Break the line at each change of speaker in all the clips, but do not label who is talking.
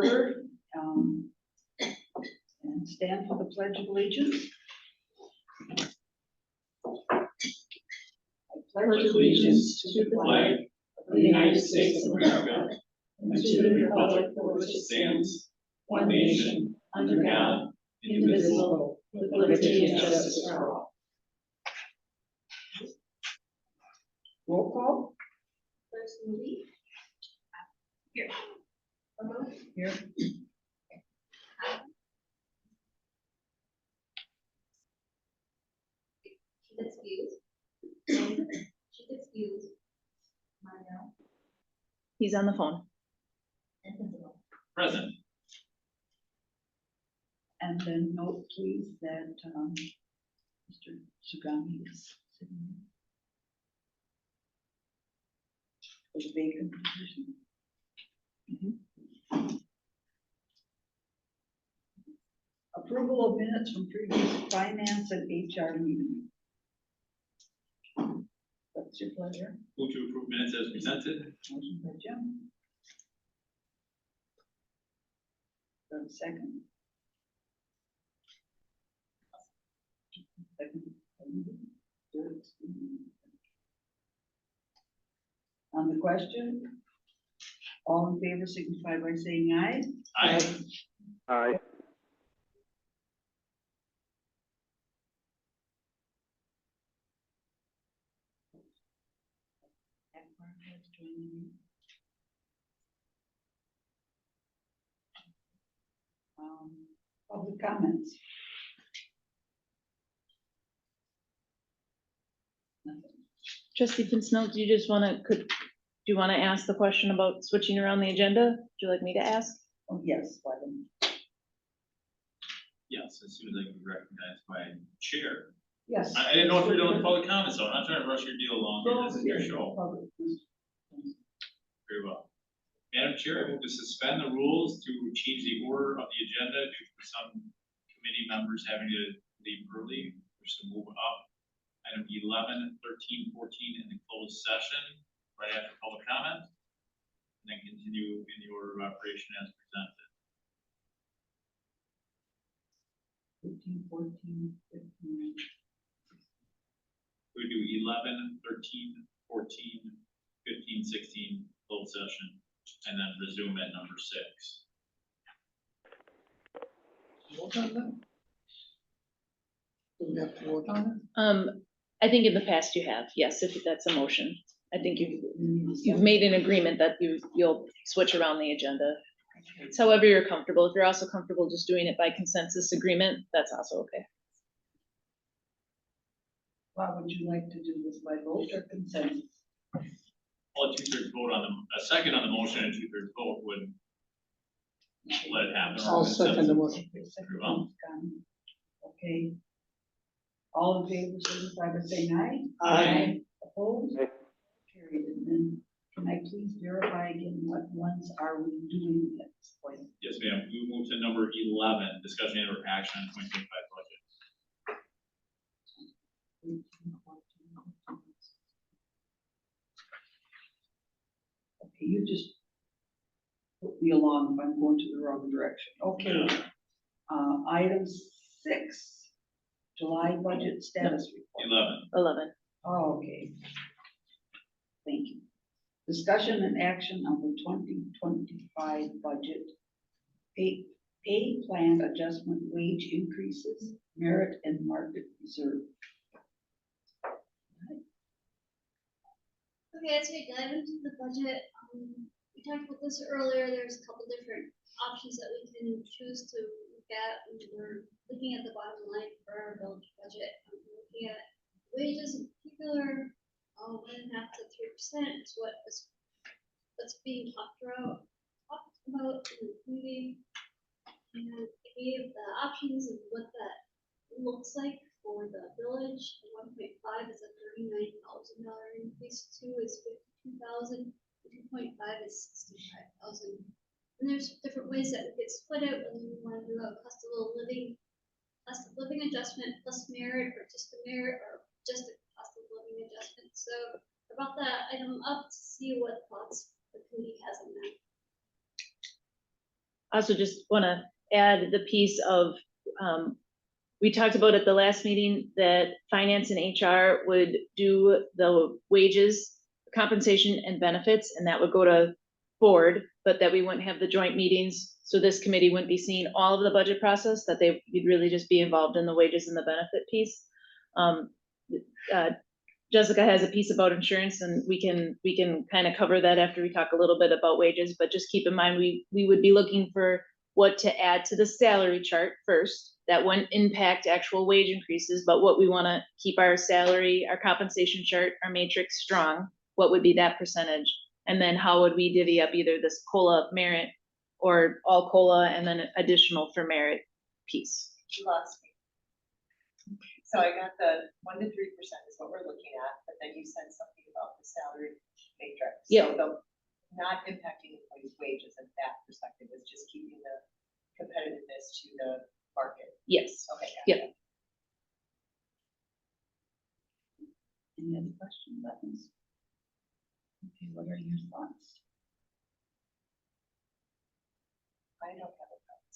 order and stand for the Pledge of Allegiance. I pledge allegiance to the flag of the United States of America and to the republic for which it stands, one nation, under God, indivisible, with liberty and justice for all. Roll call.
Person Lee. Here.
Here.
She's excused. She's excused. Mario.
He's on the phone.
And Isabel.
Present.
And then note please that Mr. Sugami is sitting there. For the vacant position. Approval of minutes from previous finance and HR meeting. What's your pleasure?
Move to approve minutes as presented.
Motion by Jim. Do I have a second? Second. On the question, all in favor signify by saying aye.
Aye.
Aye.
Public comments. Nothing.
Trustee Pinsnell, do you just want to, do you want to ask the question about switching around the agenda? Would you like me to ask?
Oh, yes, why don't
Yes, as soon as I can be recognized by chair.
yes.
I didn't know if we were doing the public comments, so I'm not trying to rush your deal along.
Go
This is your
ahead.
show.
Public.
Very well. Madam Chair, I move to suspend the rules to change the order of the agenda due to some committee members having to leave early, which to move up item 11, 13, 14 in the closed session right after public comment, and then continue in the order of operation as presented.
13, 14, 15.
We do 11, 13, 14, 15, 16 closed session, and then resume at number 6.
Vote on that? Do we have to vote on it?
I think in the past you have, yes, if that's a motion. I think
Mm-hmm.
you've made an agreement that you'll switch around the agenda. It's however you're comfortable. If you're also comfortable just doing it by consensus agreement, that's also okay.
How would you like to do this, by vote or consensus?
Well, a 2/3 vote on a second on the motion and 2/3 vote would let it happen.
I'll second the motion.
Okay, second one's gone. Okay. All in favor, signify by saying aye.
Aye.
Opposed?
Aye.
Carried. And then can I please verify again what ones are we doing at this point?
Yes, ma'am. We move to number 11, discussion and or action on 2025 budget.
Okay, you just put me along if I'm going to the wrong direction. Okay. Item 6, July budget status report.
11.
11.
Oh, okay. Thank you. Discussion and action on the 2025 budget. Pay plan adjustment, wage increases, merit and market reserve.
Okay, as we dive into the budget, we talked about this earlier. There's a couple different options that we can choose to look at. We're looking at the bottom line for our village budget. We're looking at wages in particular, 1.5 to 3% is what's being talked about in the community. And I gave the options of what that looks like for the village. 1.5 is a $39,000 increase, 2 is $52,000, 2.5 is $65,000. And there's different ways that we could split it, whether you want to do a cost of living adjustment plus merit, or just a merit, or just a cost of living adjustment. So I brought that item up to see what thoughts the committee has on that.
I also just want to add the piece of, we talked about at the last meeting that finance and HR would do the wages, compensation and benefits, and that would go to board, but that we wouldn't have the joint meetings. So this committee wouldn't be seeing all of the budget process, that you'd really just be involved in the wages and the benefit piece. Jessica has a piece about insurance, and we can kind of cover that after we talk a little bit about wages, but just keep in mind, we would be looking for what to add to the salary chart first. That wouldn't impact actual wage increases, but what we want to keep our salary, our compensation chart, our matrix strong, what would be that percentage? And then how would we divvy up either this COLA merit or all COLA and then additional for merit piece?
You lost me. So I got the 1 to 3% is what we're looking at, but then you said something about the salary matrix.
Yeah.
So the not impacting employees' wages in that perspective is just keeping the competitiveness to the market.
Yes.
Okay.
Yep.
Any other questions about this? Okay, what are your thoughts?
I don't have a problem.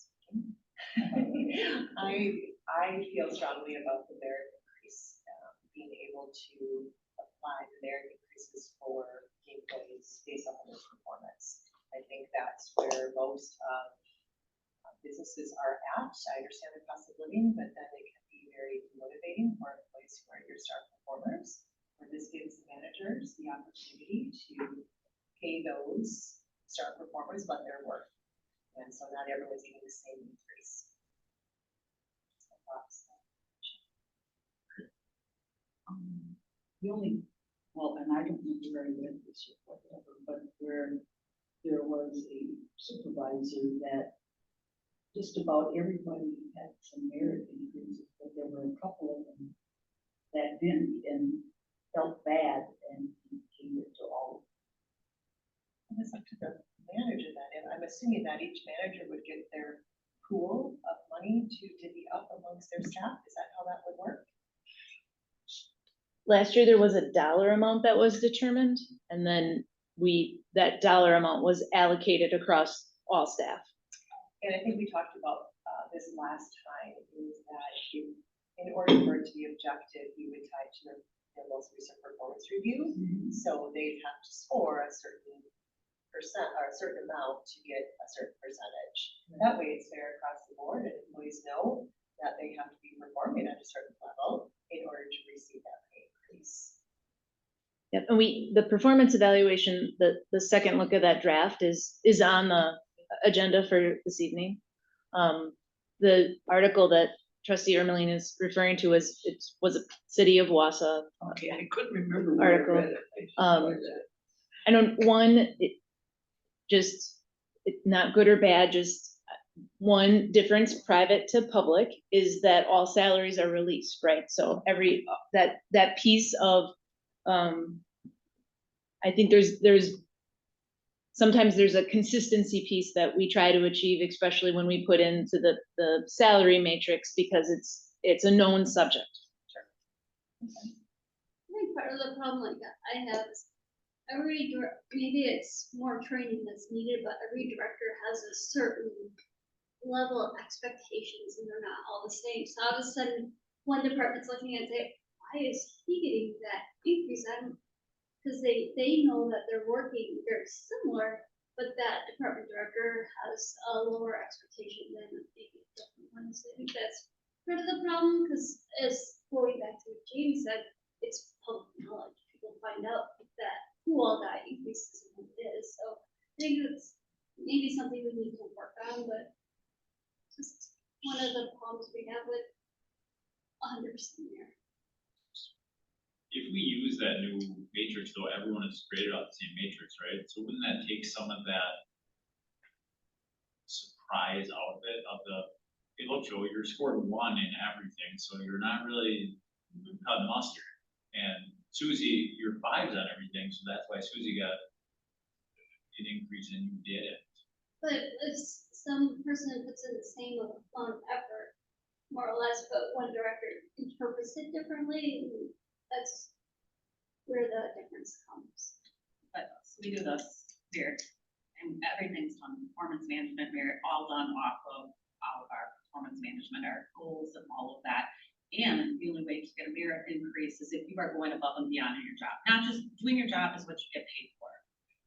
I feel strongly about the merit increase, being able to apply the merit increases for employees based on their performance. I think that's where most businesses are at. I understand the cost of living, but then it can be very motivating for employees who are your star performers. Where this gives managers the opportunity to pay those star performers what they're worth. And so not everyone's getting the same increase.
The only, well, and I don't remember very well this year, whatever, but where there was a supervisor that just about everybody had some merit increases, but there were a couple of them that didn't and felt bad and gave it to all.
And it's up to the manager then, and I'm assuming that each manager would get their pool of money to divvy up amongst their staff. Is that how that would work?
Last year, there was a dollar amount that was determined, and then that dollar amount was allocated across all staff.
And I think we talked about this last time, is that in order for it to be objective, you would tie to their most recent performance review. So they'd have to score a certain percent or a certain amount to get a certain percentage. That way it's fair across the board, and employees know that they have to be performing at a certain level in order to receive that pay increase.
Yep, and the performance evaluation, the second look of that draft is on the agenda for this evening. The article that Trustee Ermeline is referring to was a City of Wausau.
Okay, I couldn't remember where
Article.
I read it.
I don't, it's not good or bad, just one difference, private to public, is that all salaries are released, right? So that piece of, I think sometimes there's a consistency piece that we try to achieve, especially when we put into the salary matrix, because it's a known subject.
I think part of the problem like that I have is maybe it's more training that's needed, but every director has a certain level of expectations and they're not all the same. So all of a sudden, one department's looking at it, why is he getting that increase? Because they know that they're working very similar, but that department director has a lower expectation than maybe a different one. So I think that's part of the problem, because as going back to what Jamie said, it's public knowledge. People find out that who all got increases and who it is. So I think it's maybe something we need to work on, but just one of the problems we have with 100% there.
If we use that new matrix, though, everyone is graded off the same matrix, right? So wouldn't that take some of that surprise out of it, hey, look, Joe, you're scored 1 in everything, so you're not really cutting mustard. And Susie, you're 5s on everything, so that's why Susie got an increase and you didn't.
But if some person puts in the same amount of effort, more or less, but one director interprets it differently, that's where the difference comes.
But we do this here, and everything's on performance management, merit, all done off of all of our performance management, our goals and all of that. And the only way to get a merit increase is if you are going above and beyond in your job. Not just doing your job is what you get paid for.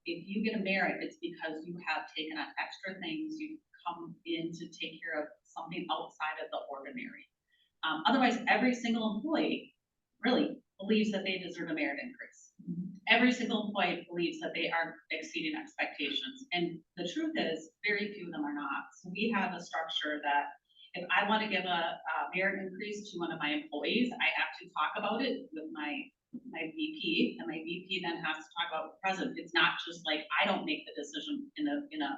If you get a merit, it's because you have taken on extra things, you've come in to take care of something outside of the ordinary. Otherwise, every single employee really believes that they deserve a merit increase. Every single employee believes that they are exceeding expectations. And the truth is, very few of them are not. So we have a structure that if I want to give a merit increase to one of my employees, I have to talk about it with my VP, and my VP then has to talk about the president. It's not just like I don't make the decision in a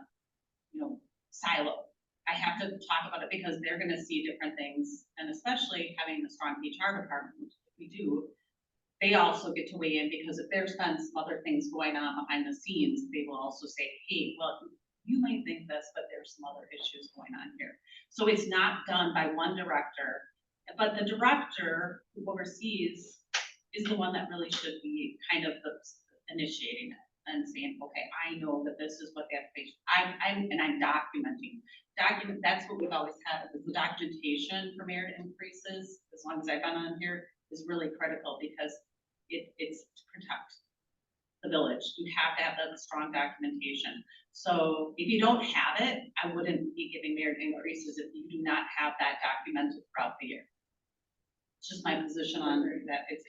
silo. I have to talk about it because they're going to see different things, and especially having a strong HR department, which we do. They also get to weigh in because if there's been some other things going on behind the scenes, they will also say, hey, well, you might think this, but there's some other issues going on here. So it's not done by one director, but the director who oversees is the one that really should be kind of initiating it and saying, okay, I know that this is what the application, I'm documenting. That's what we've always had, is the documentation for merit increases, as long as I've been on here, is really critical because it's to protect the village. You have to have that strong documentation. So if you don't have it, I wouldn't be giving merit increases if you do not have that documented throughout the year. It's just my position on that. This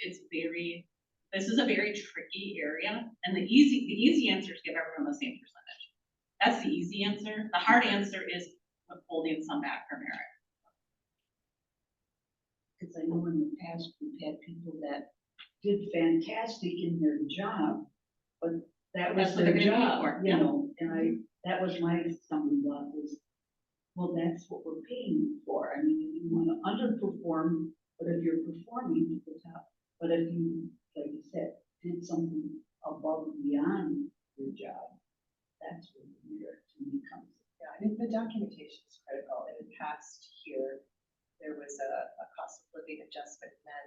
is a very tricky area, and the easy answer is give everyone the same percentage. That's the easy answer. The hard answer is withholding some back for merit.
Because I know in the past, we've had people that did fantastic in their job, but that was
That's what they're
their
getting paid
job,
for,
you
yeah.
know, and that was my stumbling block was, well, that's what we're paying you for. I mean, you want to underperform, but if you're performing at the top, but if you, like you said, did something above and beyond your job, that's where the merit to me comes.
Yeah, I think the documentation is critical. In the past here, there was a cost of living adjustment, and then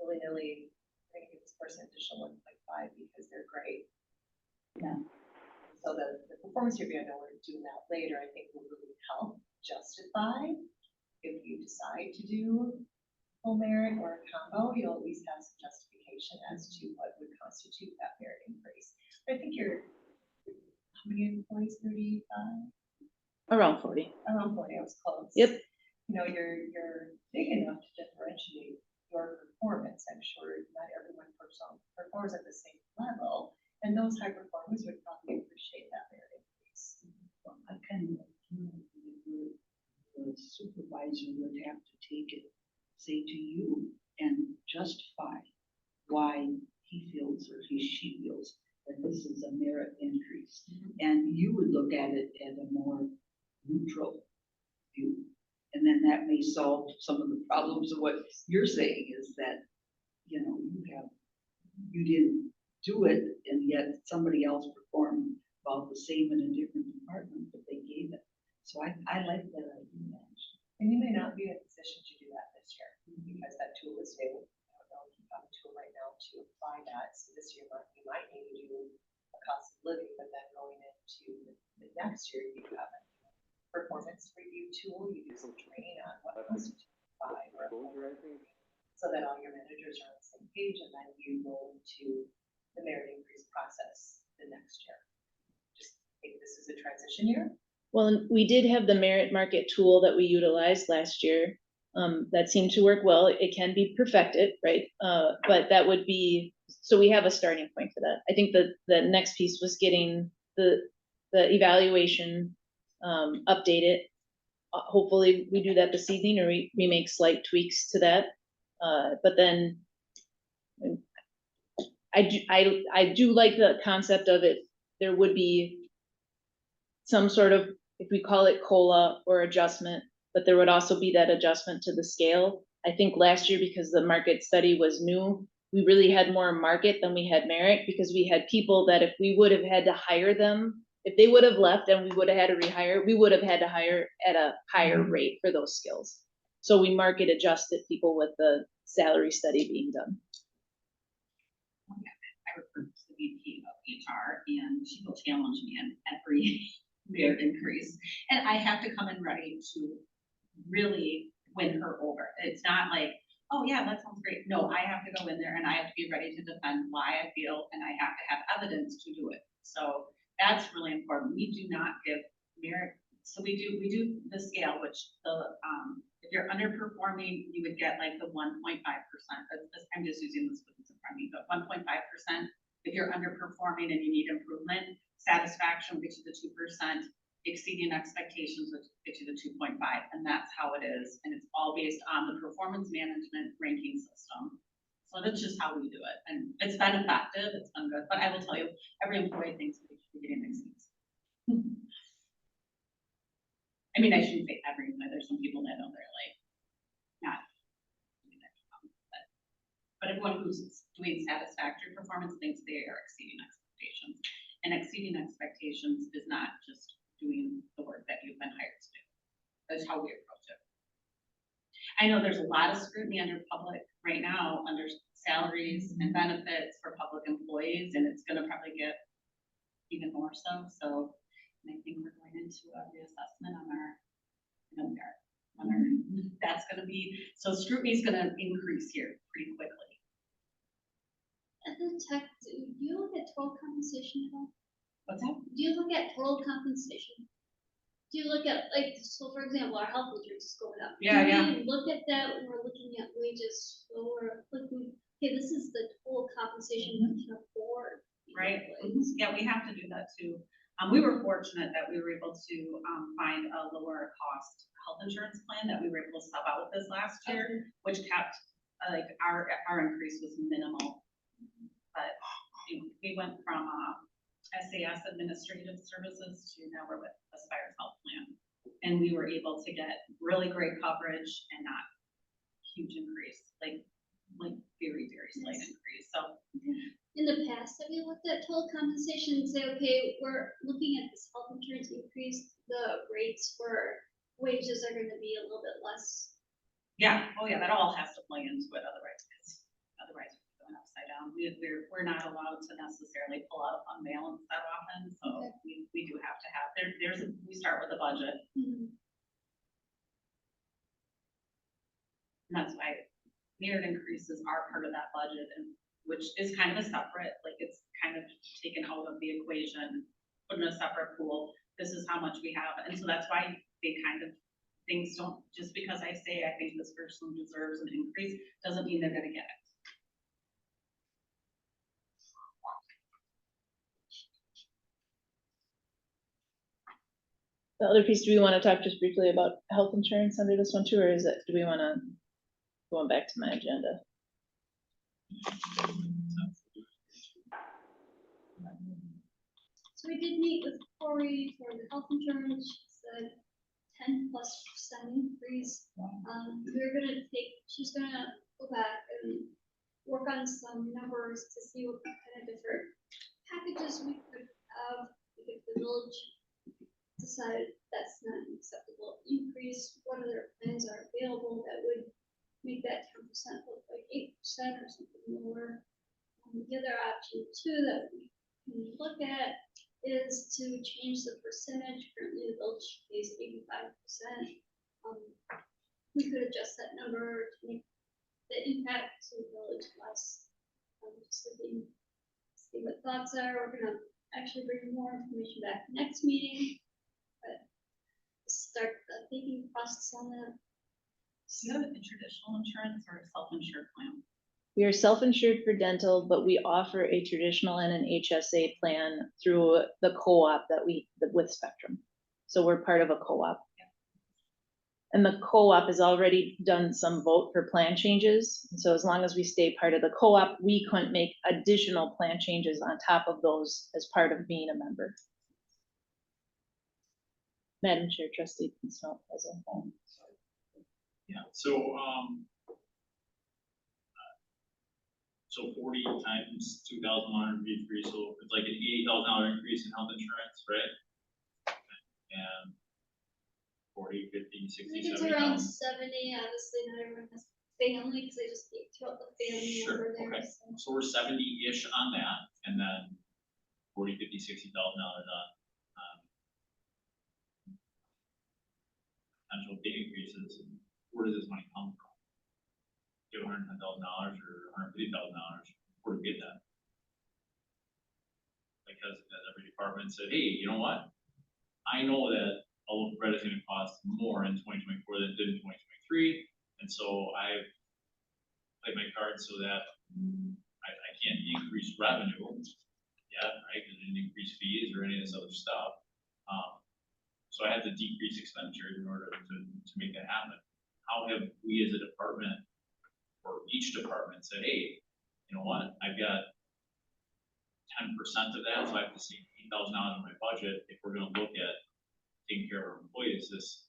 willy-nilly, we're gonna give this person additional 1.5 because they're great.
Yeah.
So the performance review, I know we're doing that later, I think will really help justify if you decide to do full merit or a combo, you'll at least have some justification as to what would constitute that merit increase. But I think how many employees, 35?
Around 40.
Around 40, I was close.
Yep.
You know, you're big enough to differentiate your performance. I'm sure not everyone performs at the same level, and those high performers would probably appreciate that merit increase.
Well, I kind of, the supervisor would have to take it, say to you, and justify why he feels or she feels that this is a merit increase. And you would look at it at a more neutral view. And then that may solve some of the problems of what you're saying is that, you know, you didn't do it and yet somebody else performed about the same in a different department, but they gave it. So I like that idea.
And you may not be in a position to do that this year because that tool is new. I don't know if you have a tool right now to apply that. So this year you might need to do a cost of living, but then going into the next year, you have a performance review tool. You do some training on what constitutes so that all your managers are on the same page, and then you go into the merit increase process the next year. Just think this is a transition year.
Well, and we did have the merit market tool that we utilized last year. That seemed to work well. It can be perfected, right? But that would be, so we have a starting point for that. I think the next piece was getting the evaluation updated. Hopefully we do that this evening, or we make slight tweaks to that. But then I do like the concept of it. There would be some sort of, if we call it COLA or adjustment, but there would also be that adjustment to the scale. I think last year, because the market study was new, we really had more market than we had merit, because we had people that if we would have had to hire them, if they would have left and we would have had to rehire, we would have had to hire at a higher rate for those skills. So we market adjusted people with the salary study being done.
I report to the VP of HR, and she will challenge me on every merit increase. And I have to come in ready to really win her over. It's not like, oh yeah, that sounds great. No, I have to go in there and I have to be ready to defend why I feel, and I have to have evidence to do it. So that's really important. We do not give merit. So we do the scale, which if you're underperforming, you would get like the 1.5%. I'm just using this with in front of me, but 1.5%. If you're underperforming and you need improvement, satisfaction will get you the 2%. Exceeding expectations would get you the 2.5, and that's how it is. And it's all based on the performance management ranking system. So that's just how we do it. And it's been effective, it's been good, but I will tell you, every employee thinks we should be getting exceeds. I mean, I shouldn't say every, but there's some people that know they're like, not. But everyone who's doing satisfactory performance thinks they are exceeding expectations. And exceeding expectations is not just doing the work that you've been hired to do. That's how we approach it. I know there's a lot of scrutiny under public right now, under salaries and benefits for public employees, and it's gonna probably get even more so. So I think we're going into a reassessment on our, that's gonna be, so scrutiny is gonna increase here pretty quickly.
At the tech, do you look at total compensation at all?
What's that?
Do you look at total compensation? Do you look at, like, so for example, our health insurance is going up.
Yeah,
Do we look at that when we're looking at wages, so we're looking, okay, this is the total compensation we can afford.
Right. Yeah, we have to do that too. We were fortunate that we were able to find a lower cost health insurance plan that we were able to sub out this last year, which kept like our increase was minimal. But we went from SAS Administrative Services to now we're with Aspire's health plan. And we were able to get really great coverage and not huge increase, like very, very slight increase. So
In the past, have you looked at total compensation and say, okay, we're looking at this health insurance increase, the rates for wages are gonna be a little bit less?
yeah, oh yeah, that all has to play into it, otherwise we're going upside down. We're not allowed to necessarily pull out on mail that often, so we do have to have, we start with a budget.
Mhm.
And that's why merit increases are part of that budget, and which is kind of a separate, like it's kind of taken out of the equation, put in a separate pool. This is how much we have, and so that's why they kind of, things don't, just because I say I think this person deserves an increase, doesn't mean they're gonna get it.
The other piece, do we want to talk just briefly about health insurance under this one too, or is it, do we want to, going back to my agenda?
So we did meet with Cory for the health insurance, she said 10+% increase. She's gonna go back and work on some numbers to see what kind of different packages we could have, if the village decided that's not an acceptable increase, what other plans are available that would make that 10% look like 8% or something lower. The other option too that we can look at is to change the percentage. Currently the village pays 85%. We could adjust that number to make the impact to the village less. Just looking, see what thoughts are. We're gonna actually bring more information back next meeting, but start the thinking process on that.
Do you have a traditional insurance or a self-insured plan?
We are self-insured for dental, but we offer a traditional and an HSA plan through the co-op with Spectrum. So we're part of a co-op. And the co-op has already done some vote for plan changes. And so as long as we stay part of the co-op, we couldn't make additional plan changes on top of those as part of being a member. Madam Chair, Trustee Consult as a whole.
Yeah, so 40 times 2,153, so it's like an $80,000 increase in health insurance, right? And 40, 50, 60,
I think it's
70,000.
around 70, obviously not everyone has family, because they just throw out the family
Sure,
number there.
okay. So we're 70-ish on that, and then 40, 50, $60,000 on potential pay increases, where does this money come from? Get $110,000 or $150,000, where do we get that? Because as every department said, hey, you know what? I know that a loaf of bread is gonna cost more in 2024 than it did in 2023, and so I've played my cards so that I can't increase revenue yet, right, because I didn't increase fees or any of this other stuff. So I had to decrease expenditures in order to make that happen. How have we as a department, or each department said, hey, you know what, I've got 10% of that, so I have to save $8,000 in my budget if we're gonna look at taking care of our employees this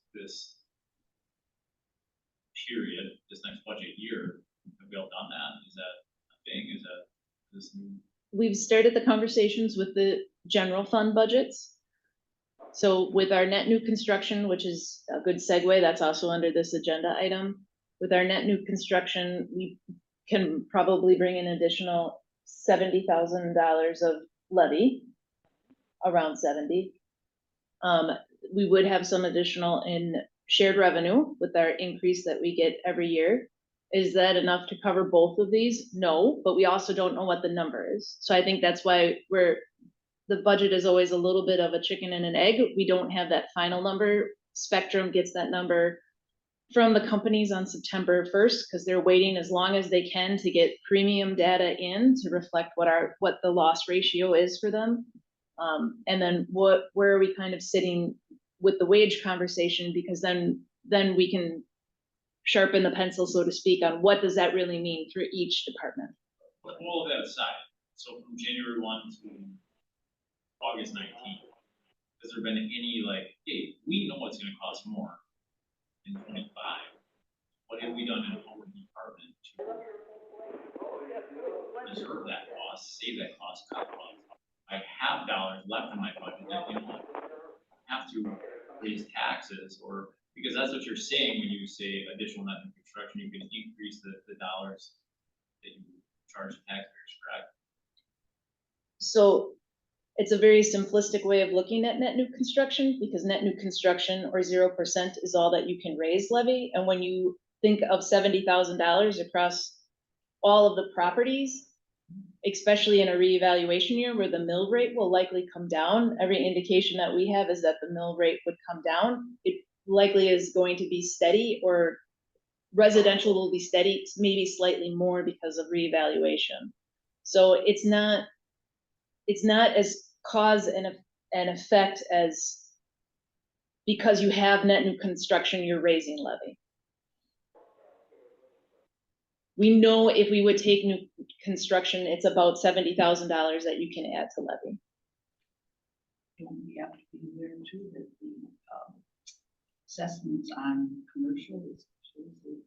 period, this next budget year. Have we all done that? Is that a thing? Is that this new?
We've started the conversations with the general fund budgets. So with our net new construction, which is a good segue, that's also under this agenda item. With our net new construction, we can probably bring an additional $70,000 of levy, around 70. We would have some additional in shared revenue with our increase that we get every year. Is that enough to cover both of these? No, but we also don't know what the number is. So I think that's why the budget is always a little bit of a chicken and an egg. We don't have that final number. Spectrum gets that number from the companies on September 1st, because they're waiting as long as they can to get premium data in to reflect what the loss ratio is for them. And then where are we kind of sitting with the wage conversation, because then we can sharpen the pencil, so to speak, on what does that really mean for each department.
But all of that aside, so from January 1 to August 19th, has there been any like, hey, we know it's gonna cost more in 25. What have we done in our department to reserve that cost, save that cost, cut costs? I have dollars left in my budget that, you know, I have to raise taxes, or because that's what you're saying when you say additional net new construction, you can increase the dollars that you charge taxpayers, correct?
So it's a very simplistic way of looking at net new construction, because net new construction or 0% is all that you can raise levy. And when you think of $70,000 across all of the properties, especially in a reevaluation year where the mill rate will likely come down, every indication that we have is that the mill rate would come down. It likely is going to be steady, or residential will be steady, maybe slightly more because of reevaluation. So it's not as cause and effect as because you have net new construction, you're raising levy. We know if we would take new construction, it's about $70,000 that you can add to levy.
And we have to be aware too that the assessments on commercial is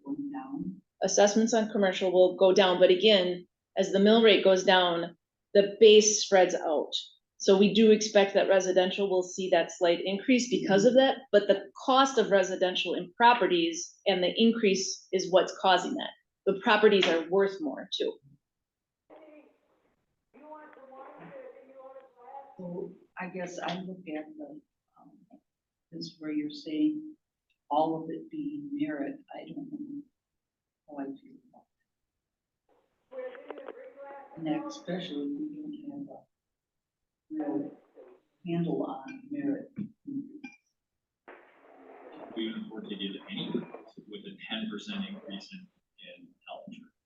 going down.
Assessments on commercial will go down, but again, as the mill rate goes down, the base spreads out. So we do expect that residential will see that slight increase because of that, but the cost of residential in properties and the increase is what's causing that. The properties are worth more too.
So I guess I look at this where you're saying all of it being merit. I don't know how I feel about that. And that especially if we don't have a real handle on merit.
We can afford to get any with a 10% increase in health insurance.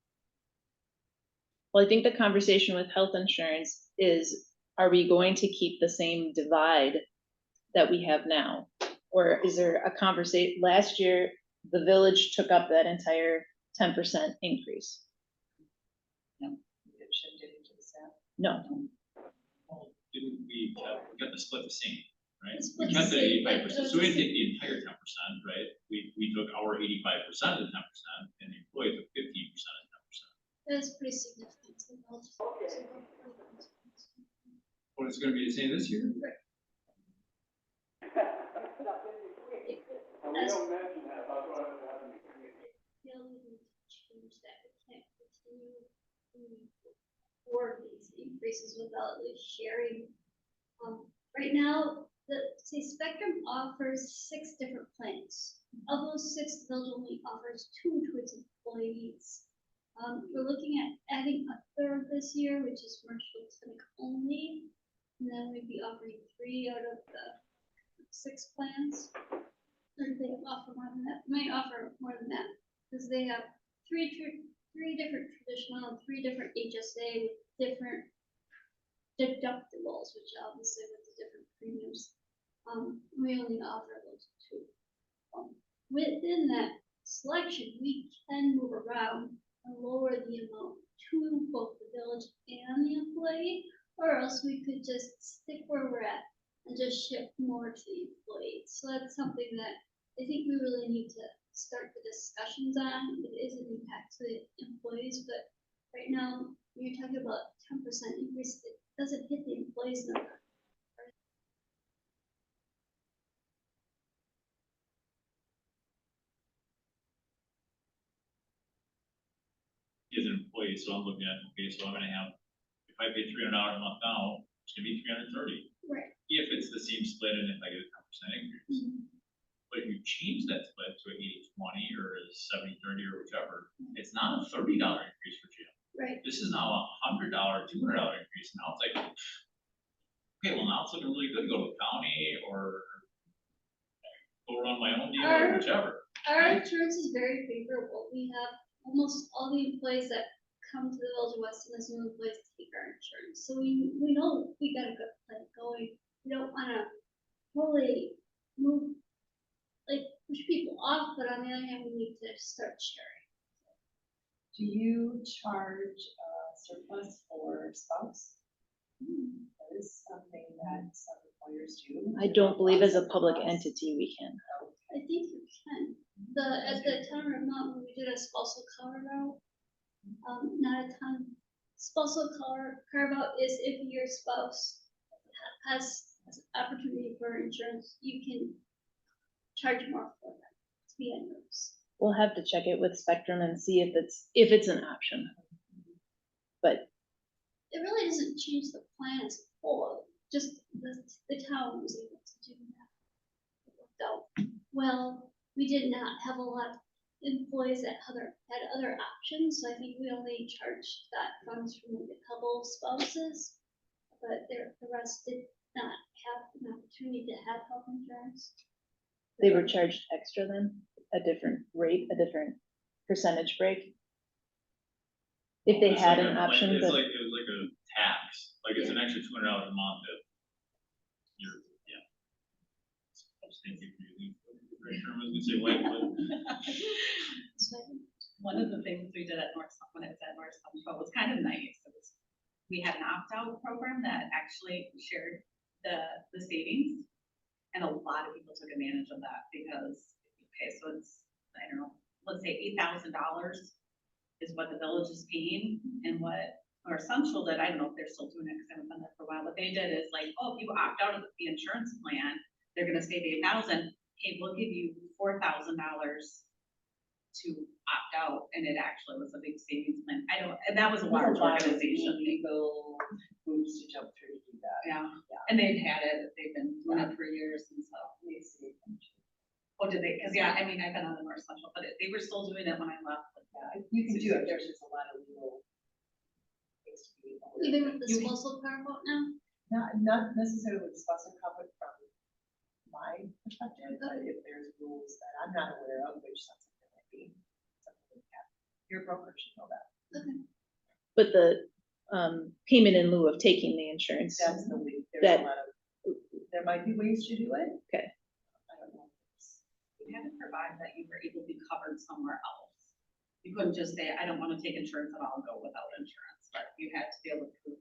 Well, I think the conversation with health insurance is, are we going to keep the same divide that we have now? Or is there a conversation? Last year, the village took up that entire 10% increase.
It shifted into the staff.
No,
Didn't we got the split the same, right?
It's
We
split
kept
the
the
same, but
85%, so we didn't take the entire 10%, right? We took our 85% of the 10%, and the employee took 15% of the 10%.
That's pretty significant.
But it's gonna be the same this year?
Change that. We can't continue moving forward these increases without at least sharing. Right now, see, Spectrum offers 6 different plans. Of those 6, the village only offers 2 to its employees. We're looking at adding a third this year, which is commercial clinic only. And then we'd be offering 3 out of the 6 plans. Or they offer more than that, might offer more than that, because they have three different traditional and 3 different HSA with different deductibles, which obviously with the different premiums. We only offer those 2. Within that selection, we can move around and lower the amount to both the village and the employee, or else we could just stick where we're at and just shift more to the employee. So that's something that I think we really need to start the discussions on. It is an impact to the employees, but right now, when you're talking about 10% increase, it doesn't hit the employees number.
As an employee, so I'm looking at, okay, so I'm gonna have, if I pay $300 a month now, it's gonna be 330.
Right.
If it's the same split and if I get a 10% increase. But if you change that split to 80-20 or 70-30 or whichever, it's not a $30 increase for Jim.
Right.
This is now a $100, $200 increase. Now it's like, okay, well now it's looking really good. Go to the county or go run my own deal or whichever.
Our insurance is very favorable. We have almost all the employees that come to the village of Weston as new employees take our insurance. So we know we got a good plan going. We don't wanna fully move, like push people off, but on the other hand, we need to start sharing.
Do you charge surplus for spouse? That is something that some employers do.
I don't believe as a public entity we can.
I think you can. At the town of Mountain, when we did a spousal carve out, not a ton. Spousal carve out is if your spouse has opportunity for insurance, you can charge more for that to be on yours.
We'll have to check it with Spectrum and see if it's an option. But
It really doesn't change the plan as a whole, just the town was able to do that. It worked out well. We did not have a lot of employees that had other options, so I think we only charged that funds from like a couple spouses, but the rest did not have an opportunity to have health insurance.
they were charged extra then, a different rate, a different percentage break. If they
It's
had
like
an
a-
option,
It's
but
like, it was like a tax, like it's an extra $200 a month if you're, yeah. I was thinking, right term, I was gonna say white, but
So I think
One of the things we did at North, when I was at North Central was kind of nice. We had an opt-out program that actually shared the savings. And a lot of people took advantage of that because, okay, so it's, I don't know, let's say $8,000 is what the village is paying, and what our Central did, I don't know if they're still doing it because I haven't been there for a while, what they did is like, oh, if you opt out of the insurance plan, they're gonna save $8,000. Hey, we'll give you $4,000 to opt out, and it actually was a big savings plan. And that was a large organization.
Legal hoops to jump through to do that.
Yeah, and they've been doing it for years and stuff. Oh, did they? Cause yeah, I mean, I've been on the North Central, but they were still doing it when I left.
Yeah, you can do it, there's just a lot of legal things to be.
even with the spousal carve out now,
Not necessarily spousal covered from my perspective, but if there's rules that I'm not aware of, which something might be, something that your broker should know that.
but the payment in lieu of taking the insurance.
That's the way,
That-
there's a lot of, there might be ways to do it.
Okay.
I don't know.
You had to provide that you were able to be covered somewhere else. You couldn't just say, I don't want to take insurance at all and go without insurance, but you had to be able to prove,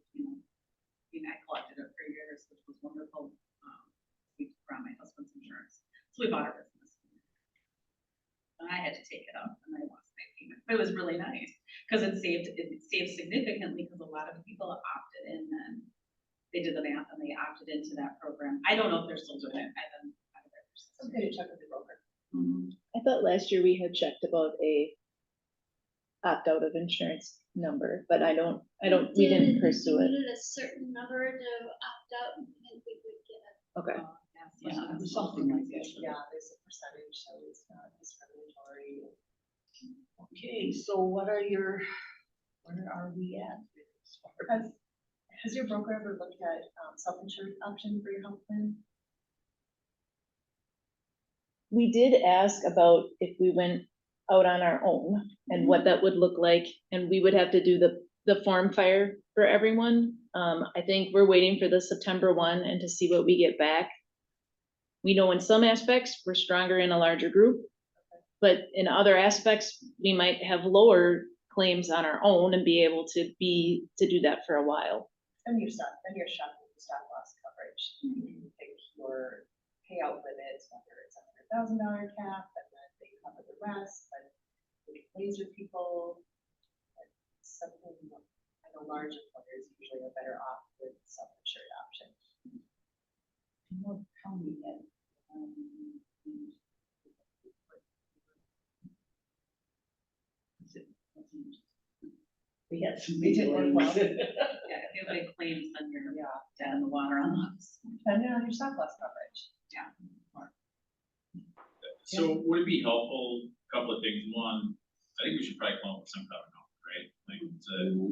I collected it for years, which was wonderful. We took around my husband's insurance, so we bought our business. And I had to take it up and I lost my payment, but it was really nice because it saved significantly because a lot of people opted in and they did the math and they opted into that program. I don't know if they're still doing it. I haven't.
Okay, check with the broker.
I thought last year we had checked about a opt out of insurance number, but we didn't pursue it.
We needed a certain number to opt out, and we would get it.
Okay.
Yeah, something like that.
Yeah, there's a percentage, so it's not discriminatory.
Okay, so where are we at?
Has your broker ever looked at self-insured option for your health plan?
We did ask about if we went out on our own and what that would look like, and we would have to do the form fire for everyone. I think we're waiting for the September one and to see what we get back. We know in some aspects, we're stronger in a larger group, but in other aspects, we might have lower claims on our own and be able to do that for a while.
Then you're shopping for stop loss coverage. You can pick your payout limits, whether it's $100,000 cap, and then they cover the rest, but with laser people, something, I know large employers usually are better off with self-insured option.
What county had, we had some
They
big
did work
ones.
well.
Yeah, if you have big claims, then you're
Yeah,
down in the water on those.
depending on your stop loss coverage.
So would it be helpful, a couple of things, one, I think we should probably come up with some kind of number, right? Like,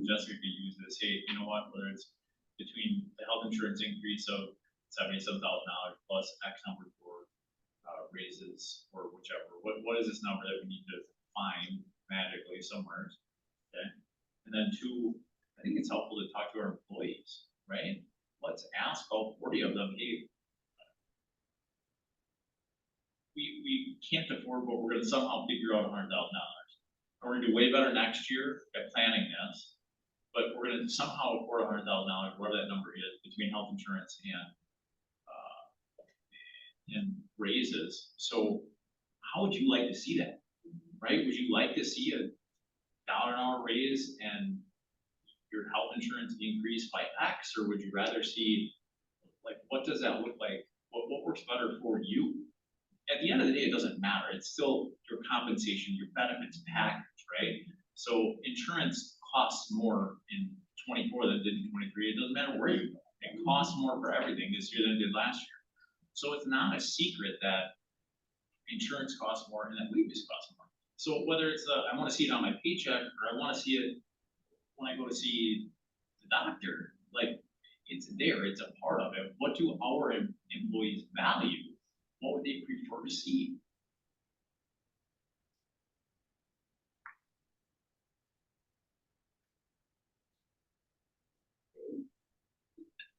Jessica could use this, hey, you know what, whether it's between the health insurance increase of $77,000 plus X number for raises or whichever, what is this number that we need to find magically somewhere, okay? And then two, I think it's helpful to talk to our employees, right? Let's ask all 40 of them, hey, we can't afford, but we're gonna somehow figure out $100,000. We're gonna do way better next year at planning this, but we're gonna somehow afford $100,000, whatever that number is, between health insurance and raises. So how would you like to see that, right? Would you like to see $1 an hour raise and your health insurance increase by X, or would you rather see, like, what does that look like? What works better for you? At the end of the day, it doesn't matter. It's still your compensation, your benefits package, right? So insurance costs more in 24 than it did in 23. It doesn't matter where you go. It costs more for everything this year than it did last year. So it's not a secret that insurance costs more and that wages cost more. So whether it's I want to see it on my paycheck or I want to see it when I go to see the doctor, like, it's there, it's a part of it. What do our employees value? What would they prefer to see?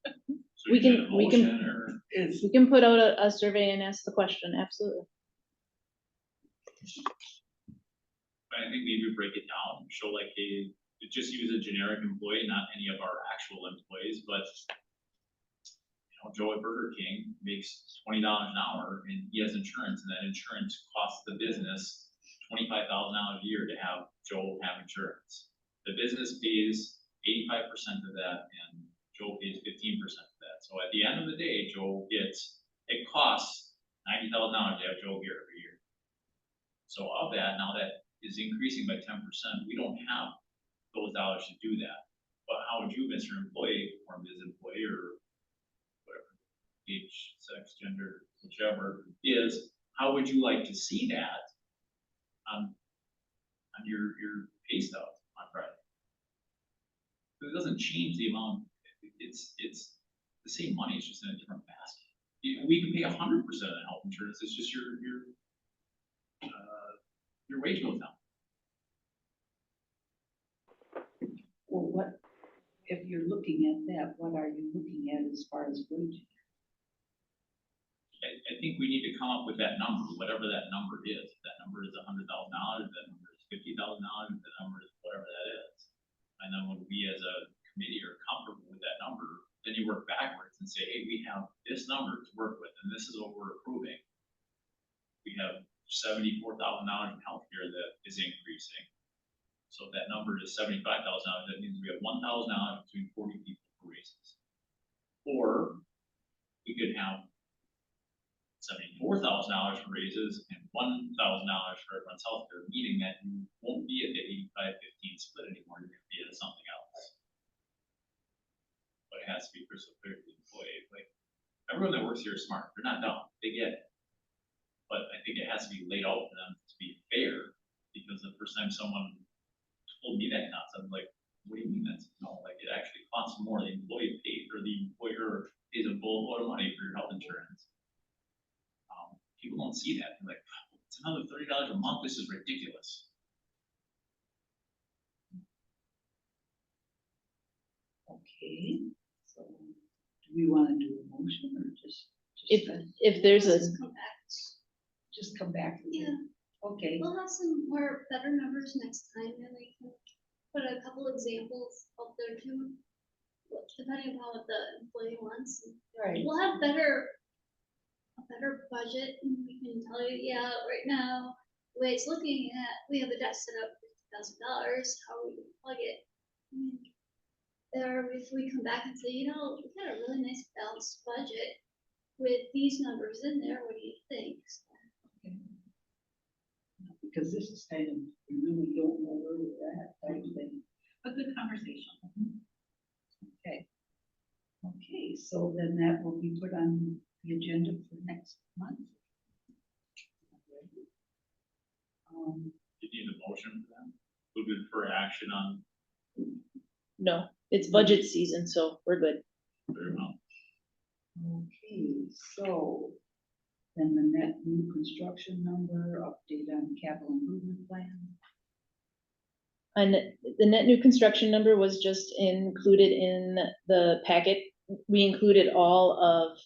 So
We
you need
can-
a
we can-
motion, or-
We can put out a survey and ask the question, absolutely.
I think maybe break it down, show like, hey, just use a generic employee, not any of our actual employees, but Joe at Burger King makes $20 an hour and he has insurance, and that insurance costs the business $25,000 a year to have Joe have insurance. The business pays 85% of that and Joe pays 15% of that. So at the end of the day, it costs $90,000 to have Joe here every year. So of that, now that is increasing by 10%, we don't have those dollars to do that. But how would you, Mr. Employee, or Ms. Employee, or whatever, age, sex, gender, whichever is, how would you like to see that on your pay stub on Friday? Because it doesn't change the amount, it's the same money, it's just in a different basket. We can pay 100% of the health insurance, it's just your wage goes down.
Well, what, if you're looking at that, what are you looking at as far as wage?
I think we need to come up with that number, whatever that number is. If that number is $100,000, that number is $50,000, that number is whatever that is. And then when we as a committee are comfortable with that number, then you work backwards and say, hey, we have this number to work with, and this is what we're approving. We have $74,000 in healthcare that is increasing. So if that number is $75,000, that means we have $1,000 between 40 people for raises. Or we could have $74,000 for raises and $1,000 for everyone's healthcare, meaning that you won't be at the 85-15 split anymore. You're going to be at something else. But it has to be crystal clear to the employee. Like, everyone that works here is smart, they're not dumb, they get it. But I think it has to be laid out for them to be fair, because the first time someone told me that concept, I'm like, what do you mean that's, no, like, it actually costs more, the employee pays, or the employer pays a boatload of money for your health insurance. People don't see that, they're like, it's another $30 a month, this is ridiculous.
Okay, so do we wanna do a motion or just?
If there's a,
Just come back.
Just come back? with it?
Yeah,
Okay,
we'll have some more better numbers next time, and we can put a couple examples up there too. Depending upon what the employee wants, and
right,
we'll have a better budget, and we can tell you, yeah, right now, the way it's looking at, we have a deficit of $50,000, how are we gonna plug it? Or if we come back and say, you know, we've got a really nice balanced budget with these numbers in there, what do you think?
because this is kind of, we really don't know where we're at, type of thing.
A good conversation.
Okay. Okay, so then that will be put on the agenda for next month.
You need a motion for that, we'll do for action on,
no, it's budget season, so we're good.
very well.
Okay, so then the net new construction number, update on capital improvement plan.
And the net new construction number was just included in the packet. We included all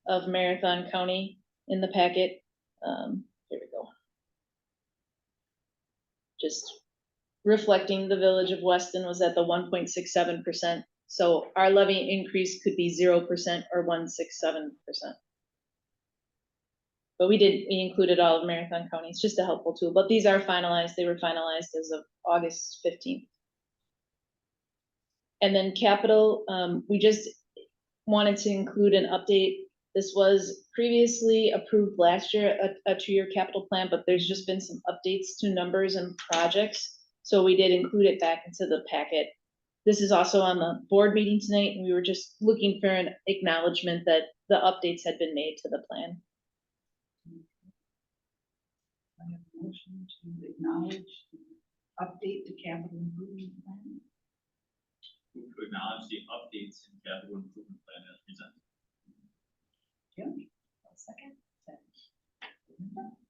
of Marathon County in the packet. Here we go. Just reflecting the village of Weston was at the 1.67%. So our levy increase could be 0% or 1.67%. But we included all of Marathon County. It's just a helpful tool, but these are finalized. They were finalized as of August 15th. And then capital, we just wanted to include an update. This was previously approved last year, a 2-year capital plan, but there's just been some updates to numbers and projects. So we did include it back into the packet. This is also on the board meeting tonight, and we were just looking for an acknowledgement that the updates had been made to the plan.
I have a motion to acknowledge, update the capital improvement plan.
To acknowledge the updates in capital improvement plan as presented.
Second.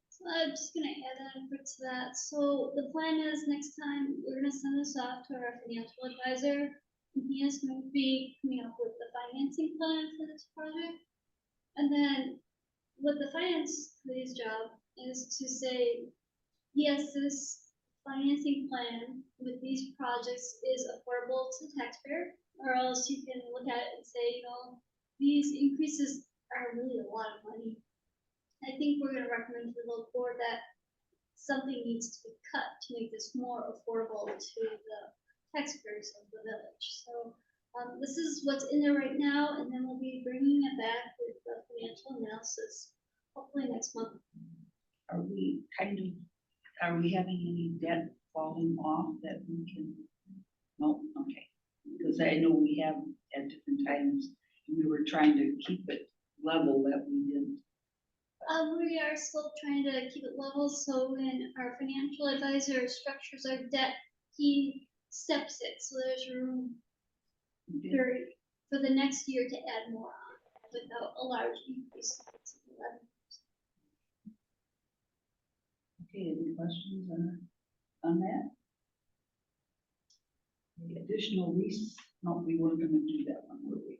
So I'm just gonna add on quick to that. So the plan is next time, we're gonna send this off to our financial advisor. And he is going to be coming up with the financing plan for this project. And then what the finance committee's job is to say, yes, this financing plan with these projects is affordable to the taxpayer, or else you can look at it and say, you know, these increases are really a lot of money. I think we're gonna recommend to the board that something needs to be cut to make this more affordable to the taxpayers of the village. So this is what's in there right now, and then we'll be bringing it back with the financial analysis hopefully next month.
Are we having any debt falling off that we can, no, okay. Because I know we have at different times, we were trying to keep it level that we didn't.
We are still trying to keep it level, so when our financial advisor structures our debt, he steps it, so there's room for the next year to add more on without a large increase.
Okay, any questions on that? The additional no, we weren't gonna do that one, were we?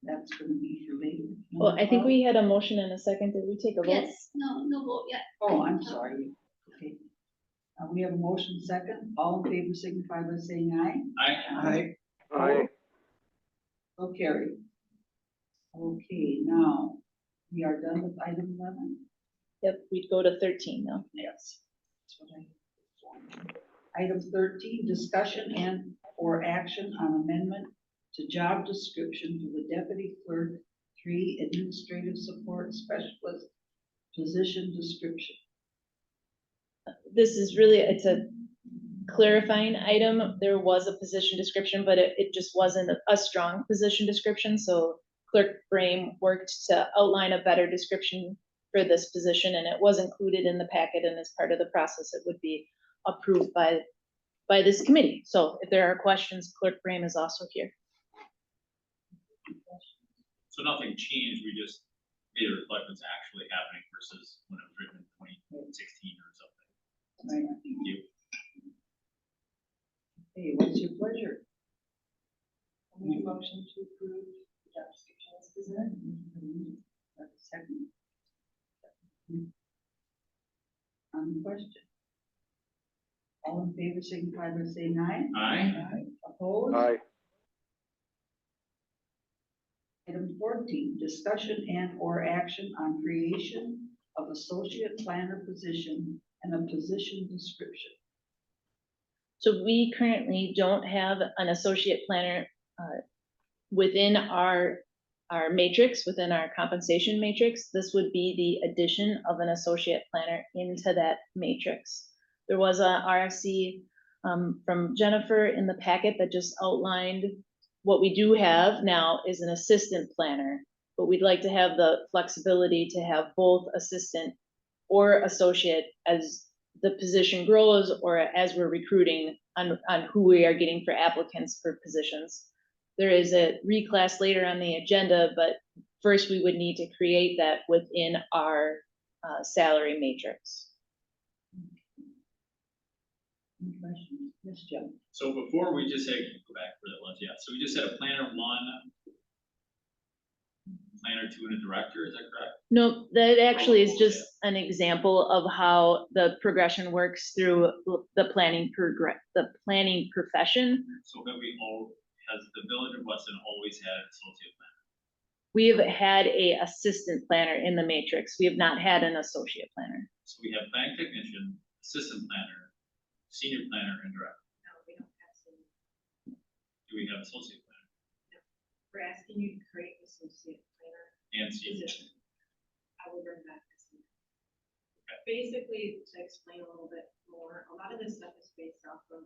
That's gonna be for later.
Well, I think we had a motion and a second. Did we take a vote?
Yes, no vote yet.
Oh, I'm sorry. Okay. We have a motion second. All in favor signify by saying aye.
Aye.
So carried. Okay, now, we are done with item 11?
Yep, we'd go to 13 now.
Yes. That's what Item 13, discussion and or action on amendment to job description for the deputy clerk 3 administrative support specialist position description.
This is really, it's a clarifying item. There was a position description, but it just wasn't a strong position description. So Clerk Frame worked to outline a better description for this position, and it was included in the packet, and as part of the process, it would be approved by this committee. So if there are questions, Clerk Frame is also here.
So nothing changed, we just made it reflect what's actually happening versus when it was written in 2016 or something.
Right.
Thank you.
Hey, what's your pleasure?
I'll make a motion to approve the job description as presented.
Second. On the question. All in favor, signify by saying aye.
Aye.
Opposed?
Aye.
Item 14, discussion and or action on creation of associate planner position and a position description.
So we currently don't have an associate planner within our matrix, within our compensation matrix. This would be the addition of an associate planner into that matrix. There was a RFC from Jennifer in the packet that just outlined what we do have now is an assistant planner, but we'd like to have the flexibility to have both assistant or associate as the position grows or as we're recruiting on who we are getting for applicants for positions. There is a reclass later on the agenda, but first we would need to create that within our salary matrix.
Any questions? Yes, Joe.
So before we just had, go back for that one, yeah, so we just had a planner 1, planner 2, and a director, is that correct?
No, that actually is just an example of how the progression works through the planning profession.
So have we all, has the Village of Weston always had an associate planner?
We have had a assistant planner in the matrix. We have not had an associate planner.
So we have planning technician, assistant planner, senior planner, and director.
No, we don't have to.
Do we have associate planner
We're asking you to create an associate planner
and senior?
position. I will bring back this. Basically, to explain a little bit more, a lot of this stuff is based off of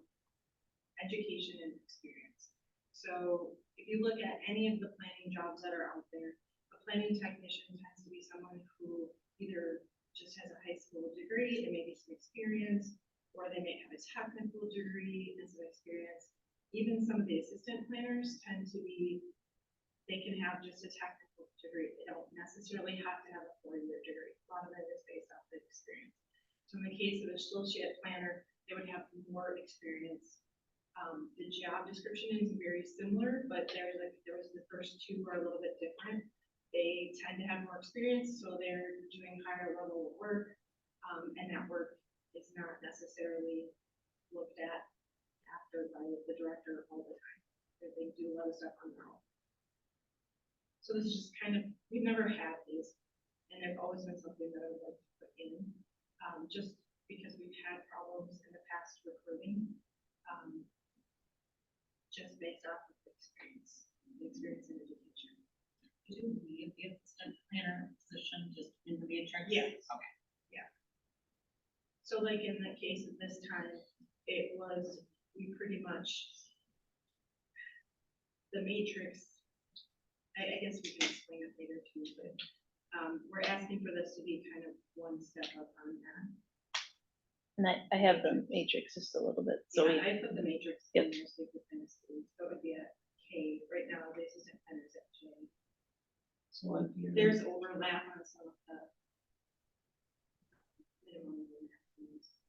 education and experience. So if you look at any of the planning jobs that are out there, a planning technician tends to be someone who either just has a high school degree and maybe some experience, or they may have a technical degree and some experience. Even some of the assistant planners tend to be, they can have just a technical degree. They don't necessarily have to have a 4-year degree. A lot of it is based off the experience. So in the case of an associate planner, they would have more experience. The job description is very similar, but there was the first 2 are a little bit different. They tend to have more experience, so they're doing higher level of work, and that work is not necessarily looked at after by the director all the time. They do a lot of stuff on their own. So this is just kind of, we've never had these, and they've always been something that I would like to put in, just because we've had problems in the past recruiting, just based off of the experience in education. Do we have the assistant planner position just in the matrix?
Yes.
Okay.
So like in the case of this time, it was, we pretty much, the matrix, I guess we can explain it later too, but we're asking for this to be kind of one step up on that.
And I have the matrix just a little bit. So
Yeah, I put the matrix
Yep.
in there so you can kind of see. So it would be at K. Right now, the assistant planner is at J.
So if you're.
There's overlap on some of the minimum and maximums.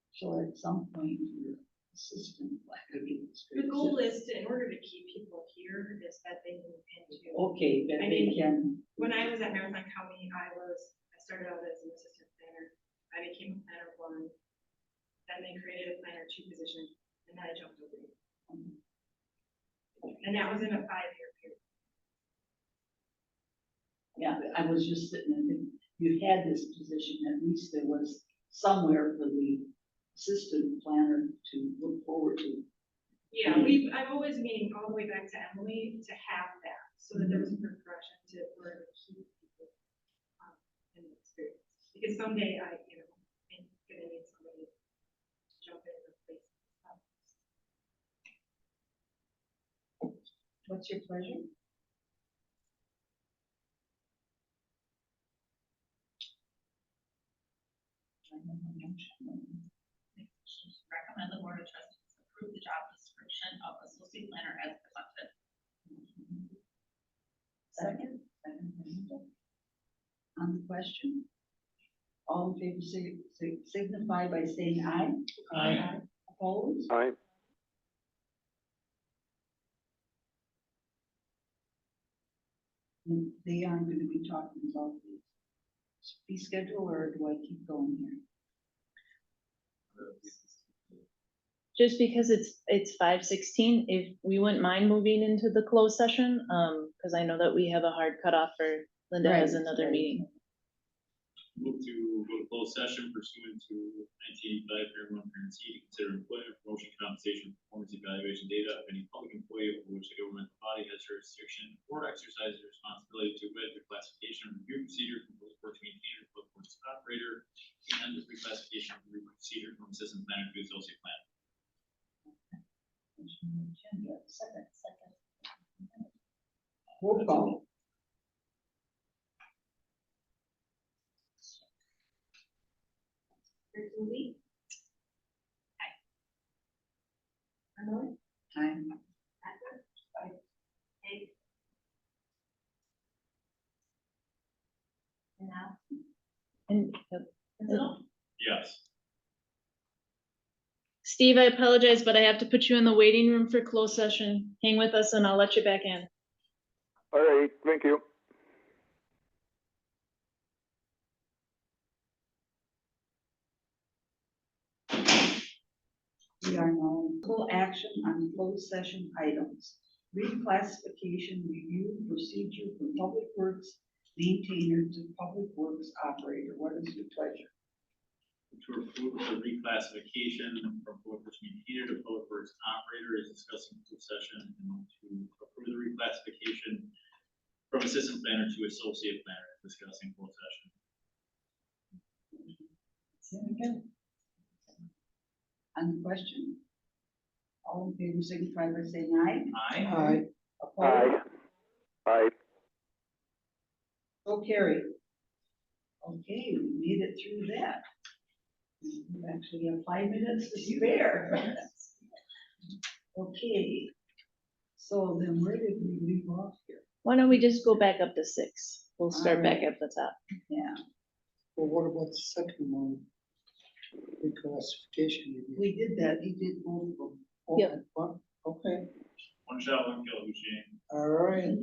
So at some point, your assistant planner gets.
The goal is to, in order to keep people here, is that they move into.
Okay, that
I
they
mean,
can.
When I was at Marathon County, I started out as an assistant planner. I became a planner 1. Then they created a planner 2 position, and then I jumped over it. And that was in a 5-year period.
Yeah, I was just sitting and thinking, you had this position, at least there was somewhere for the assistant planner to look forward to.
Yeah, I've always meaning all the way back to Emily to have that, so that there was a progression to where to keep people in the experience. Because someday I'm gonna need somebody to jump in and replace stuff.
What's your pleasure?
Recommend the board of trustees approve the job description of associate planner as presented.
Second. On the question? All in favor, signify by saying aye.
Aye.
Opposed?
Aye.
And they aren't gonna be talking about the fee schedule, or do I keep going here?
Just because it's 5:16, if we wouldn't mind moving into the closed session, because I know that we have a hard cutoff for Linda has
Right,
another
right.
meeting.
Move to go to closed session pursuant to 1985, paragraph 1, parent C, to consider employment, promotion, compensation, performance evaluation data of any public employee over which the governmental body has jurisdiction or exercises responsibility to wit, the classification and review procedure from public works maintainer to public works operator, and the reclassification and review procedure from assistant planner to associate planner.
Second. Roll call.
Movie. Arnold,
Aye.
Patrick. Hank. And now,
And
Yes.
Steve, I apologize, but I have to put you in the waiting room for closed session. Hang with us and I'll let you back in.
All right, thank you.
We are now in full action on closed session items. Reclassification review procedure from public works maintainer to public works operator. What is your pleasure?
To approve the reclassification from public works maintainer to public works operator is discussing closed session, and to approve the reclassification from assistant planner to associate planner is discussing closed session.
On the question? All in favor, signify by saying aye.
Aye.
Opposed?
Aye.
So carried. Okay, we made it through that. We actually have 5 minutes to spare. Okay. So then where did we leave off here?
Why don't we just go back up to 6? We'll start back
Alright.
at the top.
Yeah,
Well, what about the second one? Reclassification review.
we did that. He did both of them.
Yep.
Okay,
One shot, one kill, Shane.
all right.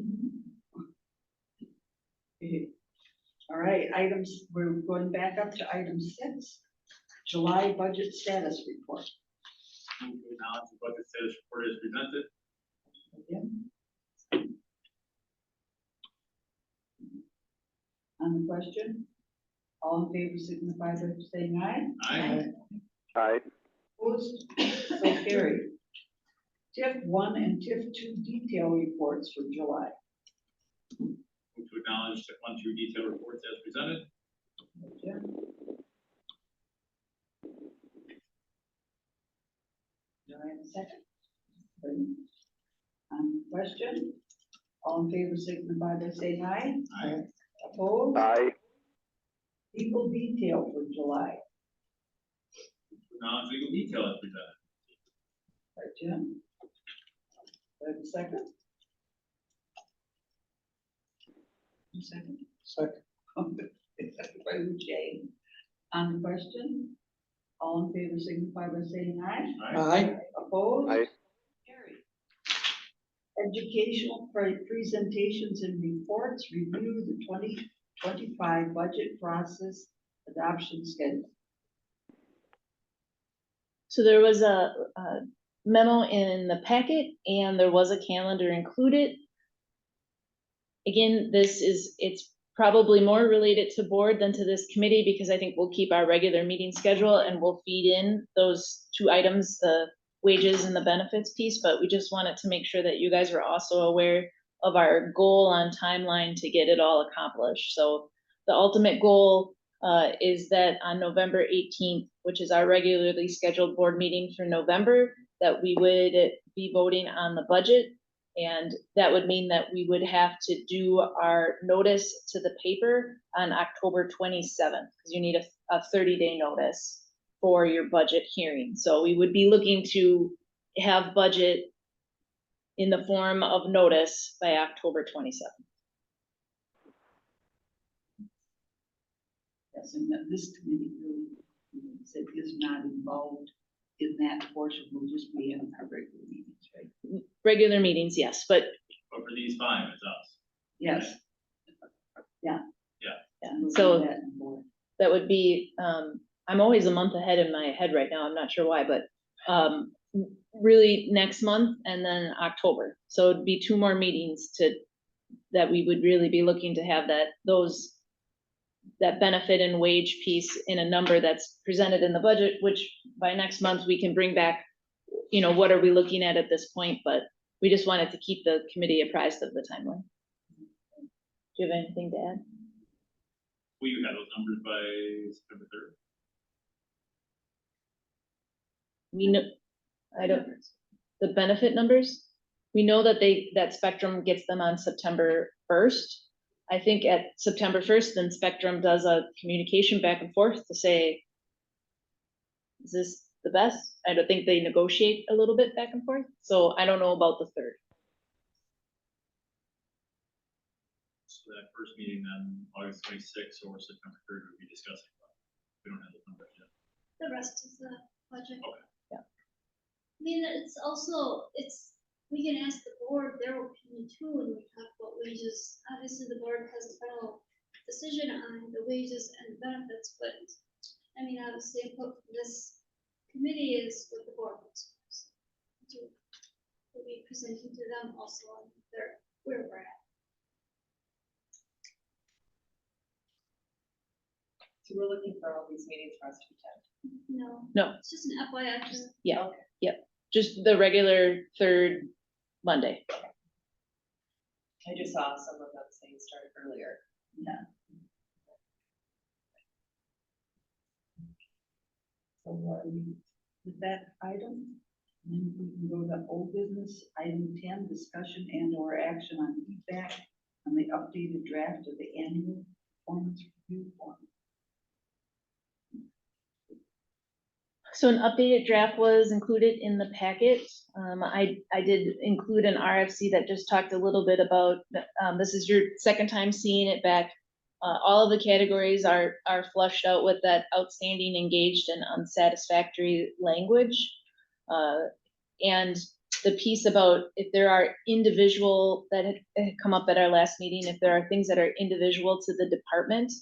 Okay. All right, items, we're going back up to item 6, July budget status report.
Move to acknowledge the budget status report is presented.
Again. On the question, all in favor signify by saying aye.
Aye.
Aye.
Opposed, so carried. TIF 1 and TIF 2 detail reports for July.
Move to acknowledge the 1-2 detailed reports as presented.
Do I have a second? On the question, all in favor signify by saying aye.
Aye.
Opposed?
Aye.
Legal detail for July.
Acknowledge legal detail as presented.
By Jim. Do I have a second? Second.
Second.
By Jane. On the question, all in favor signify by saying aye.
Aye.
Opposed?
Aye.
Carried. Educational presentations and reports, review the 2025 budget process adoption schedule.
So there was a memo in the packet and there was a calendar included. Again, it's probably more related to board than to this committee because I think we'll keep our regular meeting schedule and we'll feed in those 2 items, the wages and the benefits piece, but we just wanted to make sure that you guys were also aware of our goal on timeline to get it all accomplished. So the ultimate goal is that on November 18th, which is our regularly scheduled board meeting for November, that we would be voting on the budget And that would mean that we would have to do our notice to the paper on October 27th, because you need a 30-day notice for your budget hearing. So we would be looking to have budget in the form of notice by October 27th.
Yes, and that this committee really, said is not involved in that portion, we'll just be having our regular meetings, right?
Regular meetings, yes, but
But for these five, it's us.
Yes.
yeah,
We'll
so
do that in board.
that would be, I'm always a month ahead in my head right now, I'm not sure why, but really next month and then October. So it'd be 2 more meetings that we would really be looking to have that benefit and wage piece in a number that's presented in the budget, which by next month we can bring back, what are we looking at this point, but we just wanted to keep the committee apprised of the timeline. Do you have anything to add?
Will you have those numbers by September 3rd?
We know, the benefit numbers, we know that Spectrum gets them on September 1st. I think at September 1st, then Spectrum does a communication back and forth to say, is this the best? I don't think they negotiate a little bit back and forth. So I don't know about the 3rd.
So that first meeting then, August 26th or September 3rd, we'll be discussing. We don't have those numbers yet.
The rest of the budget.
Okay.
Yeah.
I mean, we can ask the board their opinion too, when we talk about wages. Obviously, the board has the final decision on the wages and benefits, but I mean, obviously, input from this committee is what the board wants. We'll be presenting to them also on where we're at.
So we're looking for all these meetings for us to attend.
No, it's just an FYI.
Yeah, yep. Just the regular 3rd Monday.
I just saw some of them saying start earlier.
Yeah. So with that item, then we can go to old business, item 10, discussion and or action on feedback on the updated draft of the annual performance review form.
So an updated draft was included in the packet. I did include an RFC that just talked a little bit about, this is your second time seeing it back. All of the categories are flushed out with that outstanding, engaged, and unsatisfactory language. And the piece about if there are individual that had come up at our last meeting, if there are things that are individual to the department,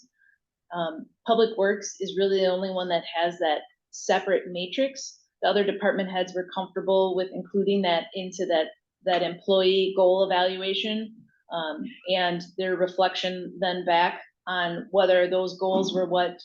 Public Works is really the only one that has that separate matrix. The other department heads were comfortable with including that into that employee goal evaluation, and their reflection then back on whether those goals were what,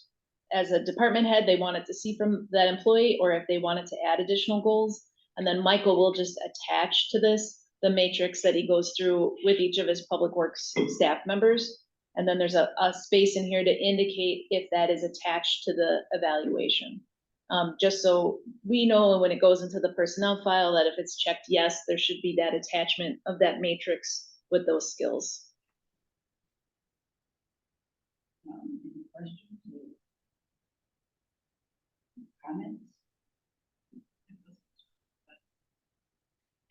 as a department head, they wanted to see from that employee, or if they wanted to add additional goals. And then Michael will just attach to this the matrix that he goes through with each of his Public Works staff members. And then there's a space in here to indicate if that is attached to the evaluation. Just so we know when it goes into the personnel file that if it's checked yes, there should be that attachment of that matrix with those skills.
Any questions or comments?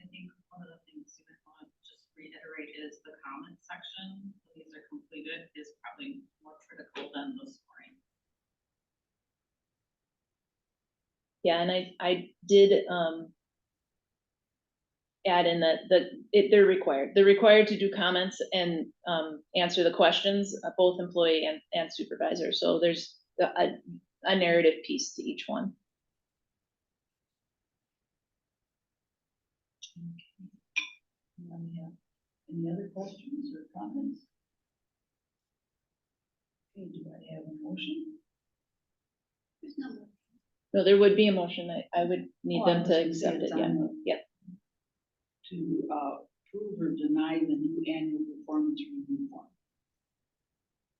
I think one of the things you might want to just reiterate is the comment section. When these are completed is probably more critical than the scoring.
Yeah, and I did add in that they're required. They're required to do comments and answer the questions, both employee and supervisor. So there's a narrative piece to each one.
Any other questions or comments? Okay, do I have a motion?
There's no more.
No, there would be a motion that I would need
Oh, I
them
was
to
gonna say
accept it,
it's
yeah.
on the-
Yeah.
To approve or deny the new annual performance review form.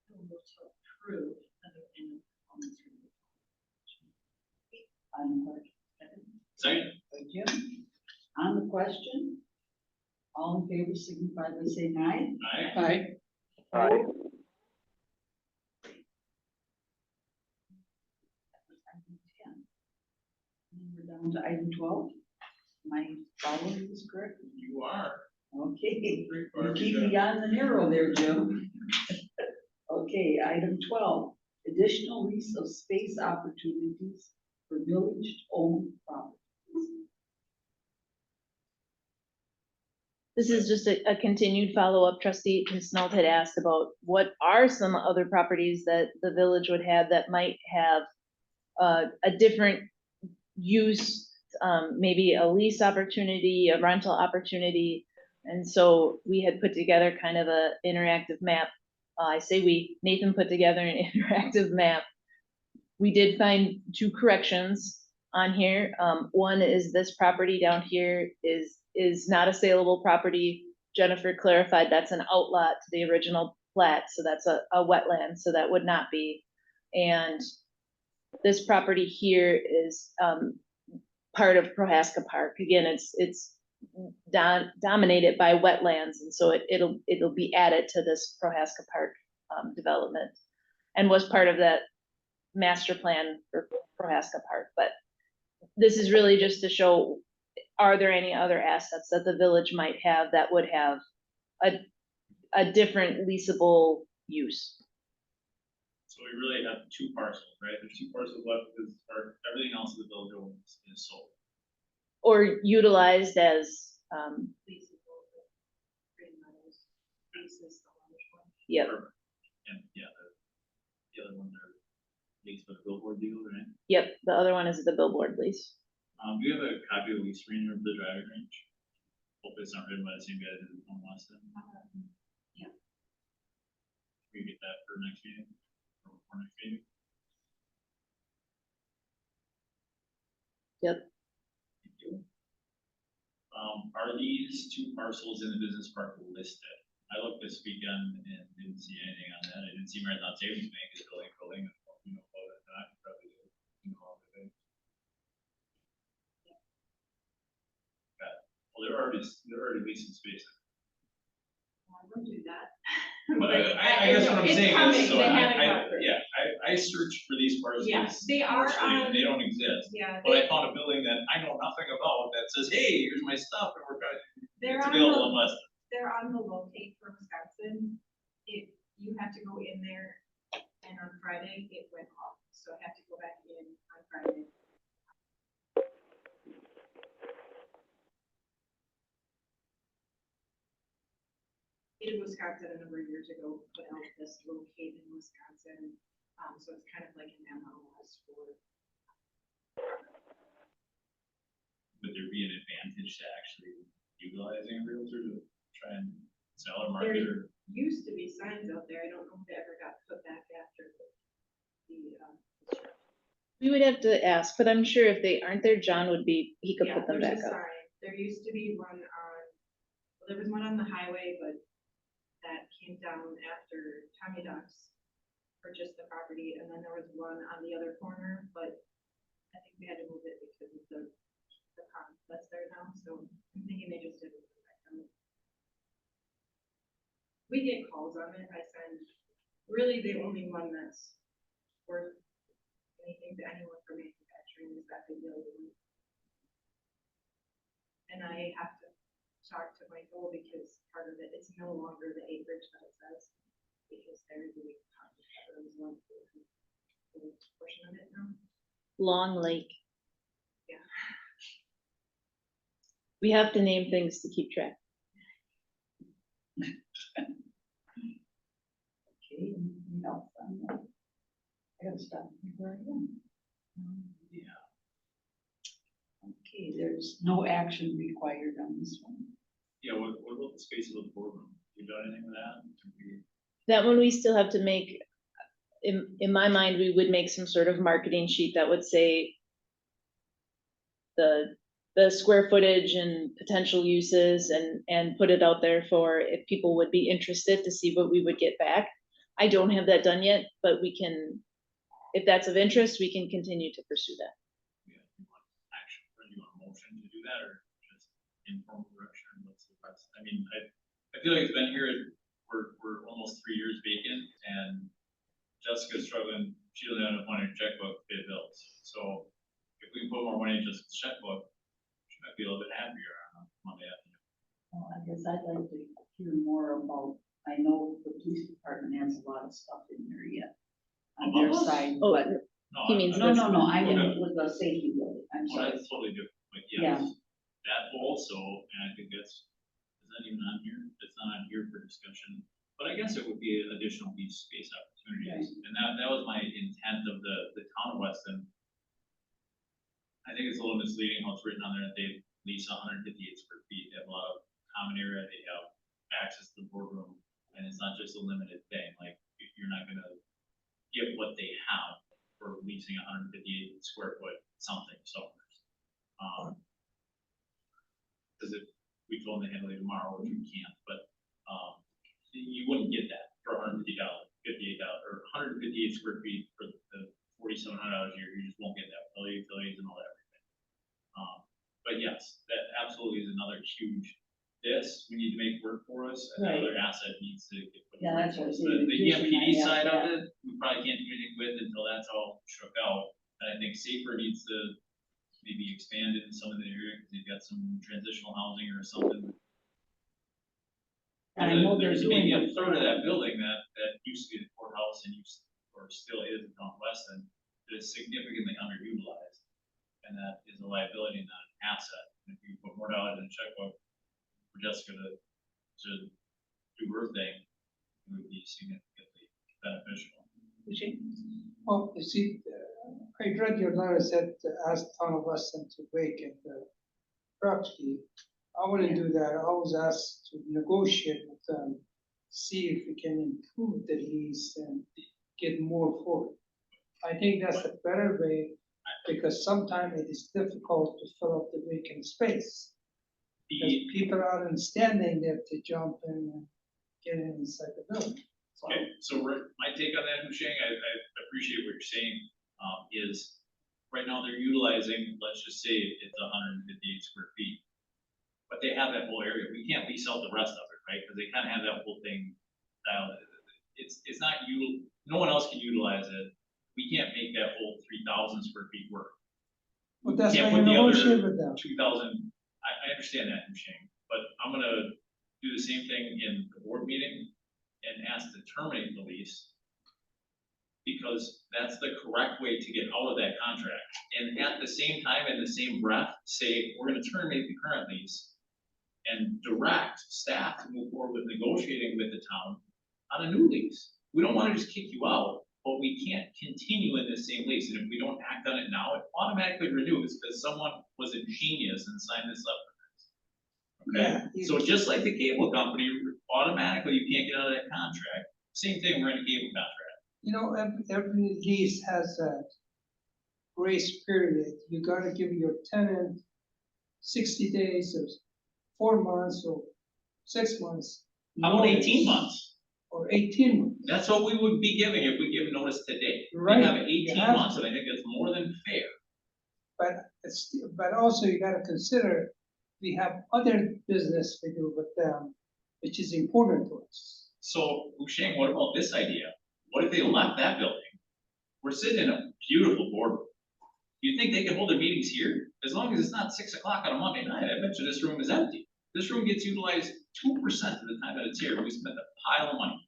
We'll move to approve the annual performance review.
On the question.
Second.
By Jim. On the question, all in favor signify by saying aye.
Aye.
Aye.
That was item 10. And we're down to item 12. Am I following this correctly?
You are.
Okay,
Great,
you
Barbie.
keep me on the narrow there, Jim. Okay, item 12, additional lease of space opportunities for village-owned properties.
This is just a continued follow-up. Trustee Snout had asked about what are some other properties that the village would have that might have a different use, maybe a lease opportunity, a rental opportunity. And so we had put together kind of a interactive map. I say we, Nathan put together an interactive map. We did find 2 corrections on here. One is this property down here is not a saleable property. Jennifer clarified that's an outlot to the original plat, so that's a wetland, so that would not be. And this property here is part of Prohaska Park. Again, it's dominated by wetlands, and so it'll be added to this Prohaska Park development, and was part of that master plan for Prohaska Park. But this is really just to show, are there any other assets that the village might have that would have a different leasable use?
So we really have 2 parcels, right? There's 2 parcels left because everything else of the village owns is sold.
Or utilized as, yep,
And yeah, the other ones are leased for the billboard deal, right?
yep, the other one is the billboard lease.
Do you have a copy of the lease arrangement for the driving range? Hope it's not written by the same guy that did it on Weston.
Yeah.
We get that for next meeting, or before next meeting.
Yep.
Thank you. Are these 2 parcels in the business park listed? I looked this weekend and didn't see anything on that. I didn't see Marathon Savings Bank is building, you know, about it, I could probably do, you know, all of it. Okay. Well, they're already leasing space.
I would do that.
But I guess what I'm
It's
saying
coming,
is, so
they haven't got through.
I searched for these parcels.
Yeah, they are
virtually,
on-
They don't exist,
Yeah,
but I found a building that I know nothing about that says, hey, here's my stuff, and
they're
it's
on
available in
the,
Weston.
they're on the locate for Wisconsin. You have to go in there, and on Friday, it went off, so I have to go back in on Friday. State of Wisconsin a number of years ago put out this locate in Wisconsin, so it's kind of like an MLS for.
Would there be an advantage to actually utilizing a realtor to try and sell or
There
market or?
used to be signs out there, I don't know if they ever got put back after the.
We would have to ask, but I'm sure if they aren't there, John would be, he could
Yeah,
put them
there's
back
a
up.
sign. There used to be one on, well, there was one on the highway, but that came down after Tommy Ducks purchased the property, and then there was one on the other corner, but I think we had to move it because of the pond that's there now, so I'm thinking they just didn't. We get calls on it. I send, really the only one that's worth anything to anyone for manufacturing is that big yellow one. And I have to talk to Michael because part of it, it's no longer the acreage that it says, because they're doing one portion of it now.
Long Lake.
Yeah.
We have to name things to keep track.
Okay, anything else on that? I gotta stop where I am.
Yeah.
Okay, there's no action required on this one.
Yeah, what about the space of the boardroom? You done anything with that?
That one we still have to make, in my mind, we would make some sort of marketing sheet that would say the square footage and potential uses and put it out there for if people would be interested to see what we would get back. I don't have that done yet, but we can, if that's of interest, we can continue to pursue that.
Yeah, you want action, or you want a motion to do that, or just informal direction? What's the I mean, I feel like it's been here, we're almost 3 years vacant, and Jessica's struggling, she doesn't have enough money in her checkbook to pay bills. So if we put more money in Jessica's checkbook, she might be a little bit happier on Monday afternoon.
Well, I guess I'd like to hear more about, I know the police department has a lot of stuff in there yet. On their
Above us?
side,
Oh,
but,
No,
He means
no, I
Okay.
mean, with the safety building, I'm
Well,
sorry.
that's totally different, but
Yeah.
yes, that also, and I think that's, is that even on here? It's not on here for discussion, but I guess it would be an additional lease space opportunities. And that was my intent of the town of Weston. I think it's a little misleading how it's written on there that they lease 158 square feet. They have a lot of common area, they have access to the boardroom, and it's not just a limited thing, like, you're not gonna get what they have for leasing 158 square foot something somewhere. Cause if we told them to handle it tomorrow, which we can't, but, you wouldn't get that for $158, or 158 square feet for the $4,700 a year, you just won't get that, with all the utilities and all that, everything. But yes, that absolutely is another huge, we need to make work for us, and another asset needs to get put.
Yeah, that's what I was
The
saying.
EMPD
Yeah,
side of
yeah.
it, we probably can't do anything with until that's all shook out. And I think Safer needs to maybe expand it in some of the area, because they've got some transitional housing or something.
I know they're
There's
doing
maybe a
it.
third of that building that used to be the courthouse and or still is in Mount Weston, that is significantly underutilized. And that is a liability, not an asset. If you put more dollars in a checkbook for Jessica to do her thing, it would be significantly beneficial.
Well, you see, I read your letter said to ask town of Weston to vacate the property. I wouldn't do that. I was asked to negotiate with them, see if we can improve the lease and get more for it. I think that's a better way, because sometimes it is difficult to fill up the vacant space. Because people are understanding that to jump in and get inside the building.
Okay, so my take on that, Husheng, I appreciate what you're saying, is right now they're utilizing, let's just say it's 158 square feet. But they have that whole area. We can't lease out the rest of it, right? Because they kind of have that whole thing dialed. It's not no one else can utilize it. We can't make that whole 3,000 square feet work.
But that's
Can't
why you
put the other
negotiate with them.
2,000, I understand that, Husheng, but I'm gonna do the same thing in the board meeting and ask to terminate the lease, because that's the correct way to get out of that contract. And at the same time, in the same breath, say, we're gonna terminate the current lease and direct staff to move forward with negotiating with the town on a new lease. We don't wanna just kick you out, but we can't continue in the same lease, and if we don't act on it now, it automatically renews, because someone was a genius and signed this up. Okay,
Yeah,
so just like the cable company, automatically you can't get out of that contract, same thing, we're in a cable contract.
You know, every lease has a grace period. You gotta give your tenant 60 days or 4 months or 6 months.
How about
notice.
18 months?
Or 18 months.
That's what we would be giving if we give notice today.
Right,
We have
you
18
have
months,
to.
and I think that's more than fair.
But also you gotta consider, we have other business we do with them, which is important to us.
So, Husheng, what about this idea? What if they left that building? We're sitting in a beautiful boardroom. You think they can hold their meetings here? As long as it's not 6 o'clock on a Monday night, I bet you this room is empty. This room gets utilized 2% of the time that it's here. We spent a pile of money.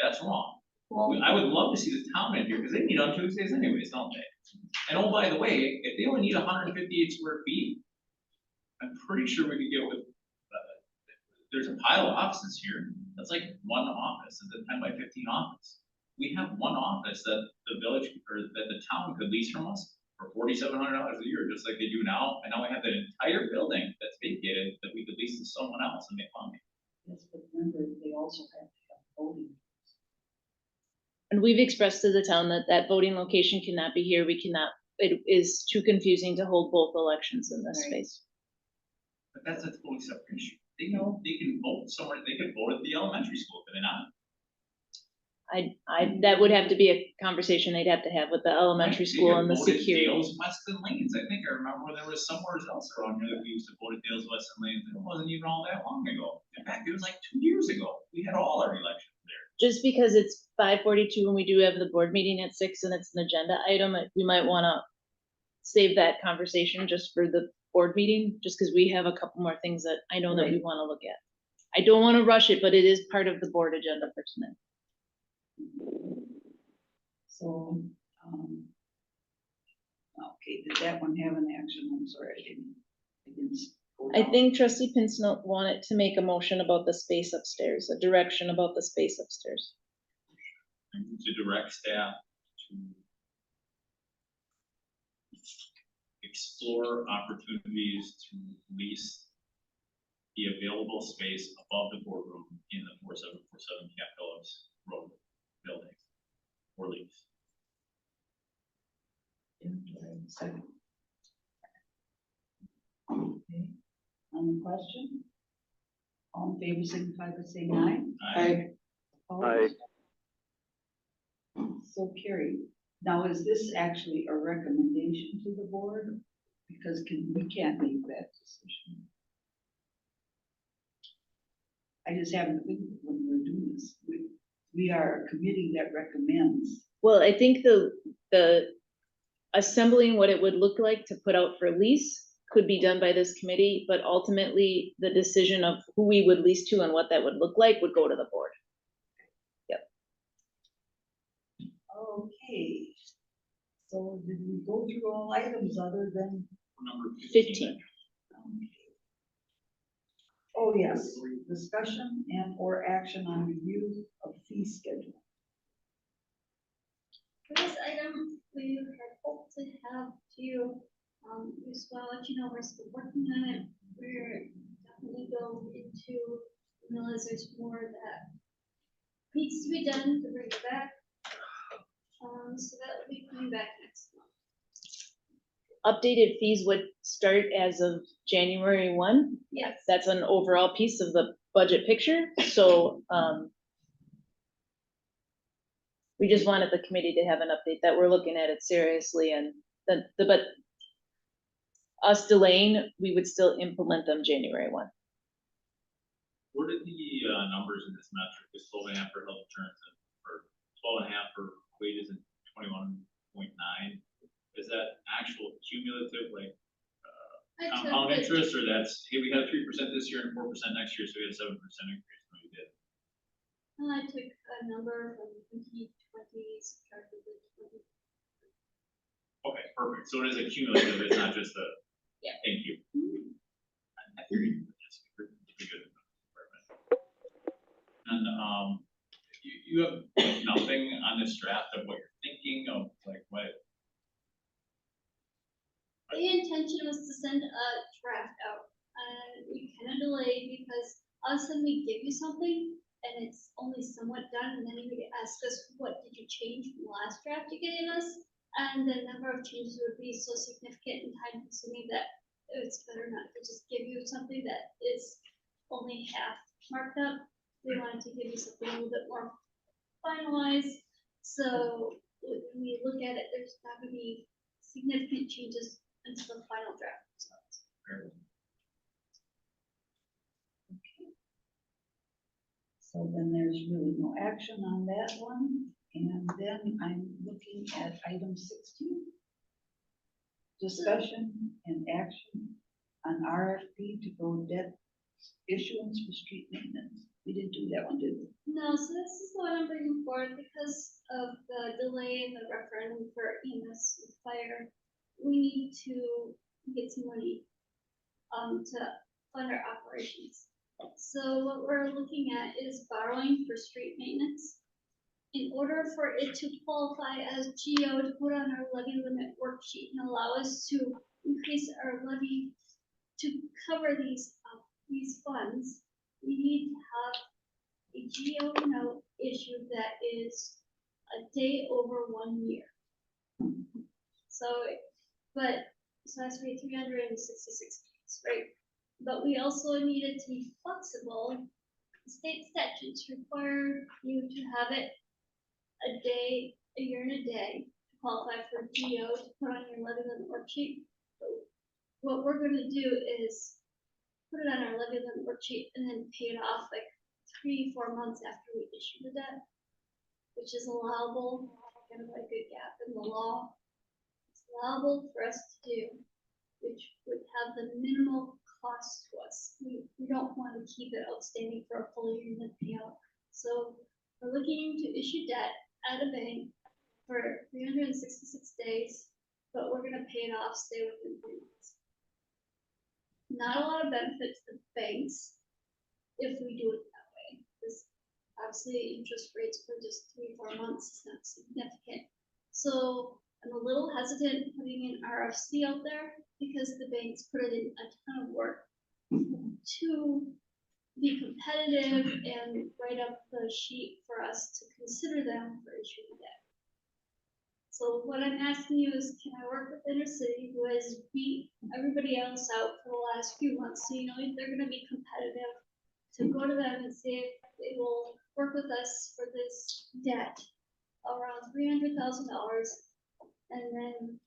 That's wrong.
Well,
I would love to see the town in here, because they meet on Tuesdays anyways, don't they? And oh, by the way, if they only need 158 square feet, I'm pretty sure we could get with, there's a pile of offices here. That's like one office, it's a 10 by 15 office. We have one office that the village, or that the town could lease from us for $4,700 a year, just like they do now. And now we have that entire building that's vacated that we could lease to someone else and make money.
Yes, but remember, they also have to have voting.
And we've expressed to the town that that voting location cannot be here. We cannot, it is too confusing to hold both elections in this
Right.
space.
But that's a totally separate issue. They can vote somewhere, they can vote at the elementary school, can they not?
That would have to be a conversation they'd have to have with the elementary school and the security.
Dale's Weston Lanes, I think I remember there was somewhere else around here that we used to vote at Dale's Weston Lanes, and it wasn't even all that long ago. In fact, it was like 2 years ago, we had all our elections there.
Just because it's 5:42 and we do have the board meeting at 6 and it's an agenda item, we might wanna save that conversation just for the board meeting, just because we have a couple more things that I know that we wanna look at. I don't wanna rush it, but it is part of the board agenda for tonight.
So, okay, did that one have an action? I'm sorry, I didn't. Go
I
down.
think trustee Pincinel wanted to make a motion about the space upstairs, a direction about the space upstairs.
And to direct staff to explore opportunities to lease the available space above the boardroom in the 4747 Capitol's Road building or lease.
Yeah, do I have a second? Okay, on the question? All in favor, signify by saying aye. Opposed? So carried. Now, is this actually a recommendation to the board? Because we can't make that decision. I just haven't think when we're doing this. We are a committee that recommends.
Well, I think the assembling what it would look like to put out for lease could be done by this committee, but ultimately the decision of who we would lease to and what that would look like would go to the board.
Okay. So did we go through all items other than?
Number
15.
Okay. Oh, yes, discussion and or action on review of fee schedule.
For this item, we had hoped to have you, just want to let you know we're still working on it. We're definitely going into, realize there's more that needs to be done to bring it back. So that will be coming back next month.
Updated fees would start as of January 1.
Yes.
That's an overall piece of the budget picture, so, we just wanted the committee to have an update that we're looking at it seriously, and but us delaying, we would still implement them January 1.
Where did the numbers in this metric, is 12.5 for health insurance and for 12.5 for wages and 21.9? Is that actual cumulative, like
I took
compound
the-
interest, or that's, hey, we had 3% this year and 4% next year, so we had a 7% increase? No, you did.
I took a number from 2020, subtracted the 20.
Okay, perfect. So it is a cumulative, it's not just a.
Yeah.
Thank you. I figured it's pretty good. And you have nothing on this draft of what you're thinking of, like what?
The intention was to send a draft out, and we kind of delayed because all of a sudden we give you something and it's only somewhat done, and then you would ask us, what did you change from the last draft you gave us? And the number of changes would be so significant and time consuming that it's better not to just give you something that is only half marked up. We wanted to give you something a little bit more finalized, so when we look at it, there's not gonna be significant changes until the final draft results.
So then there's really no action on that one. And then I'm looking at item 16. Discussion and action on RFP to go debt issuance for street maintenance. We didn't do that one, did we?
No, so this is what I'm bringing forward because of the delay in the referendum for EMS and fire. We need to get some money to fund our operations. So what we're looking at is borrowing for street maintenance. In order for it to qualify as GO to put on our levy limit worksheet and allow us to increase our levy to cover these funds, we need to have a GO note issued that is a day over 1 year. So it has to be 366 days, right? But we also need it to be flexible. State statutes require you to have it a year and a day to qualify for GO to put on your levy limit worksheet. What we're gonna do is put it on our levy limit worksheet and then pay it off like 3-4 months after we issue the debt, which is allowable, kind of like a gap in the law. It's allowable for us to do, which would have the minimal cost to us. We don't want to keep it outstanding for a full year and then pay out. So we're looking to issue debt at a bank for 366 days, but we're gonna pay it off, stay within 3 months. Not a lot of benefits to banks if we do it that way, because obviously interest rates for just 3-4 months is not significant. So I'm a little hesitant putting an RFC out there because the banks put it in a ton of work to be competitive and write up the sheet for us to consider them for issuing debt. So what I'm asking you is, can I work with Intercity, who has beat everybody else out for the last few months, so you know they're gonna be competitive, to go to them and see if they will work with us for this debt around $300,000, and then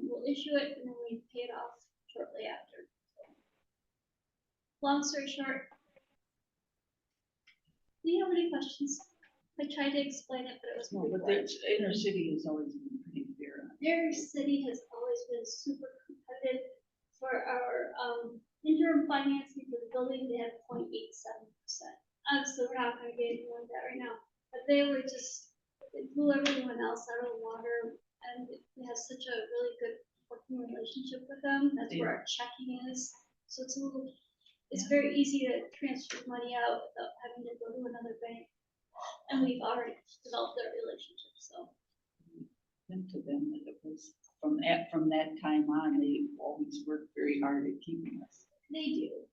we'll issue it and then we pay it off shortly after. Long story short, do you have any questions? I tried to explain it, but it was
No,
pretty
but
boring.
the inner city has always been pretty fair.
Their city has always been super competitive for our interim financing for the building. They had 0.87%. Obviously, we're not going to get anything like that right now, but they blew everyone else out of the water, and we have such a really good working relationship with them. That's where our checking is. So it's very easy to transfer money out without having to go to another bank. And we've already developed that relationship, so.
And to them, that it was from that time on, they always worked very hard at keeping us.
They do.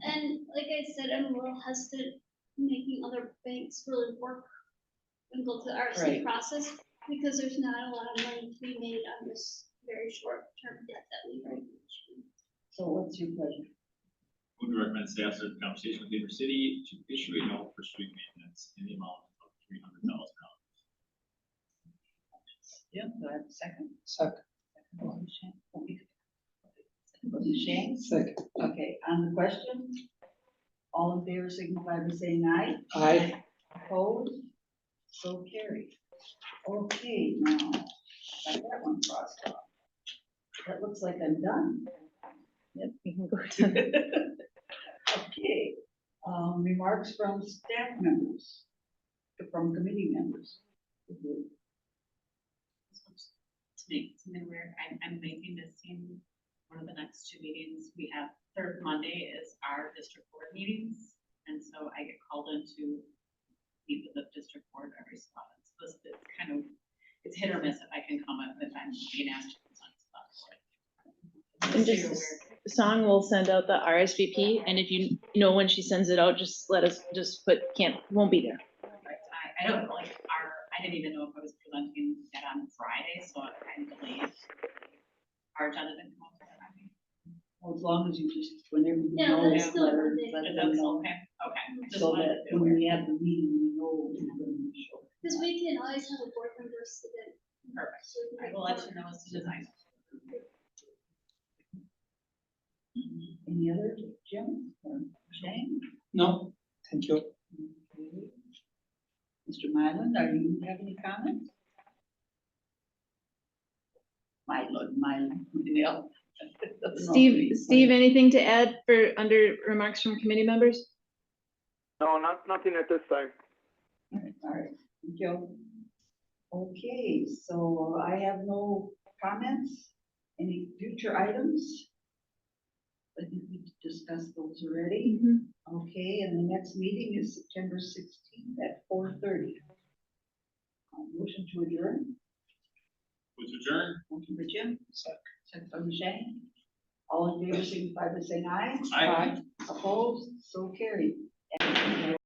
And like I said, I'm a little hesitant making other banks really work and go through the RFC
Right.
process, because there's not a lot of money to be made on this very short-term debt that we write.
So what's your pleasure?
Would recommend staff start the conversation with Intercity to issue a note for street maintenance in the amount of $300,000.
Yeah, do I have a second?
Second.
Shane?
Second.
Okay, on the question, all in favor signify by saying aye.
Aye.
Opposed? So carried. Okay, now, got that one crossed off. That looks like I'm done.
Yep, you can go to.
Okay, remarks from staff members, from committee members.
To me weird, I'm making this seem one of the next 2 meetings we have. Third Monday is our district board meetings, and so I get called in to meet with the district board every so often. So this is kind of, it's hit or miss if I can come up, if I'm being asked to present stuff.
And just, Song will send out the RSVP, and if you know when she sends it out, just let us, just put, won't be there.
I don't know, like, I didn't even know if I was presenting that on Friday, so I kind of delayed. Our agenda didn't come out for Friday.
Well, as long as you just, whenever you
Yeah,
know,
let us know
let
Monday.
them know.
Okay, okay. Just
So
wanted
that
to be
when
aware.
we have the meeting, we know we're going to show.
Because we can always have a board member sit in.
Perfect.
So we
I
can
will let you know as soon as I know.
Any other, Jim or Shane?
No, thank you.
Okay. Mr. Mylan, are you have any comments? Mylan, yeah.
Steve, anything to add for under remarks from committee members?
No, nothing at this time.
All right, thank you. Okay, so I have no comments. Any future items? I think we discussed those already. Okay, and the next meeting is September 16th at 4:30. Motion to adjourn.
Would you adjourn?
Motion by Jim. Second by Shane. All in favor, signify by saying aye.
Aye.
Opposed, so carried.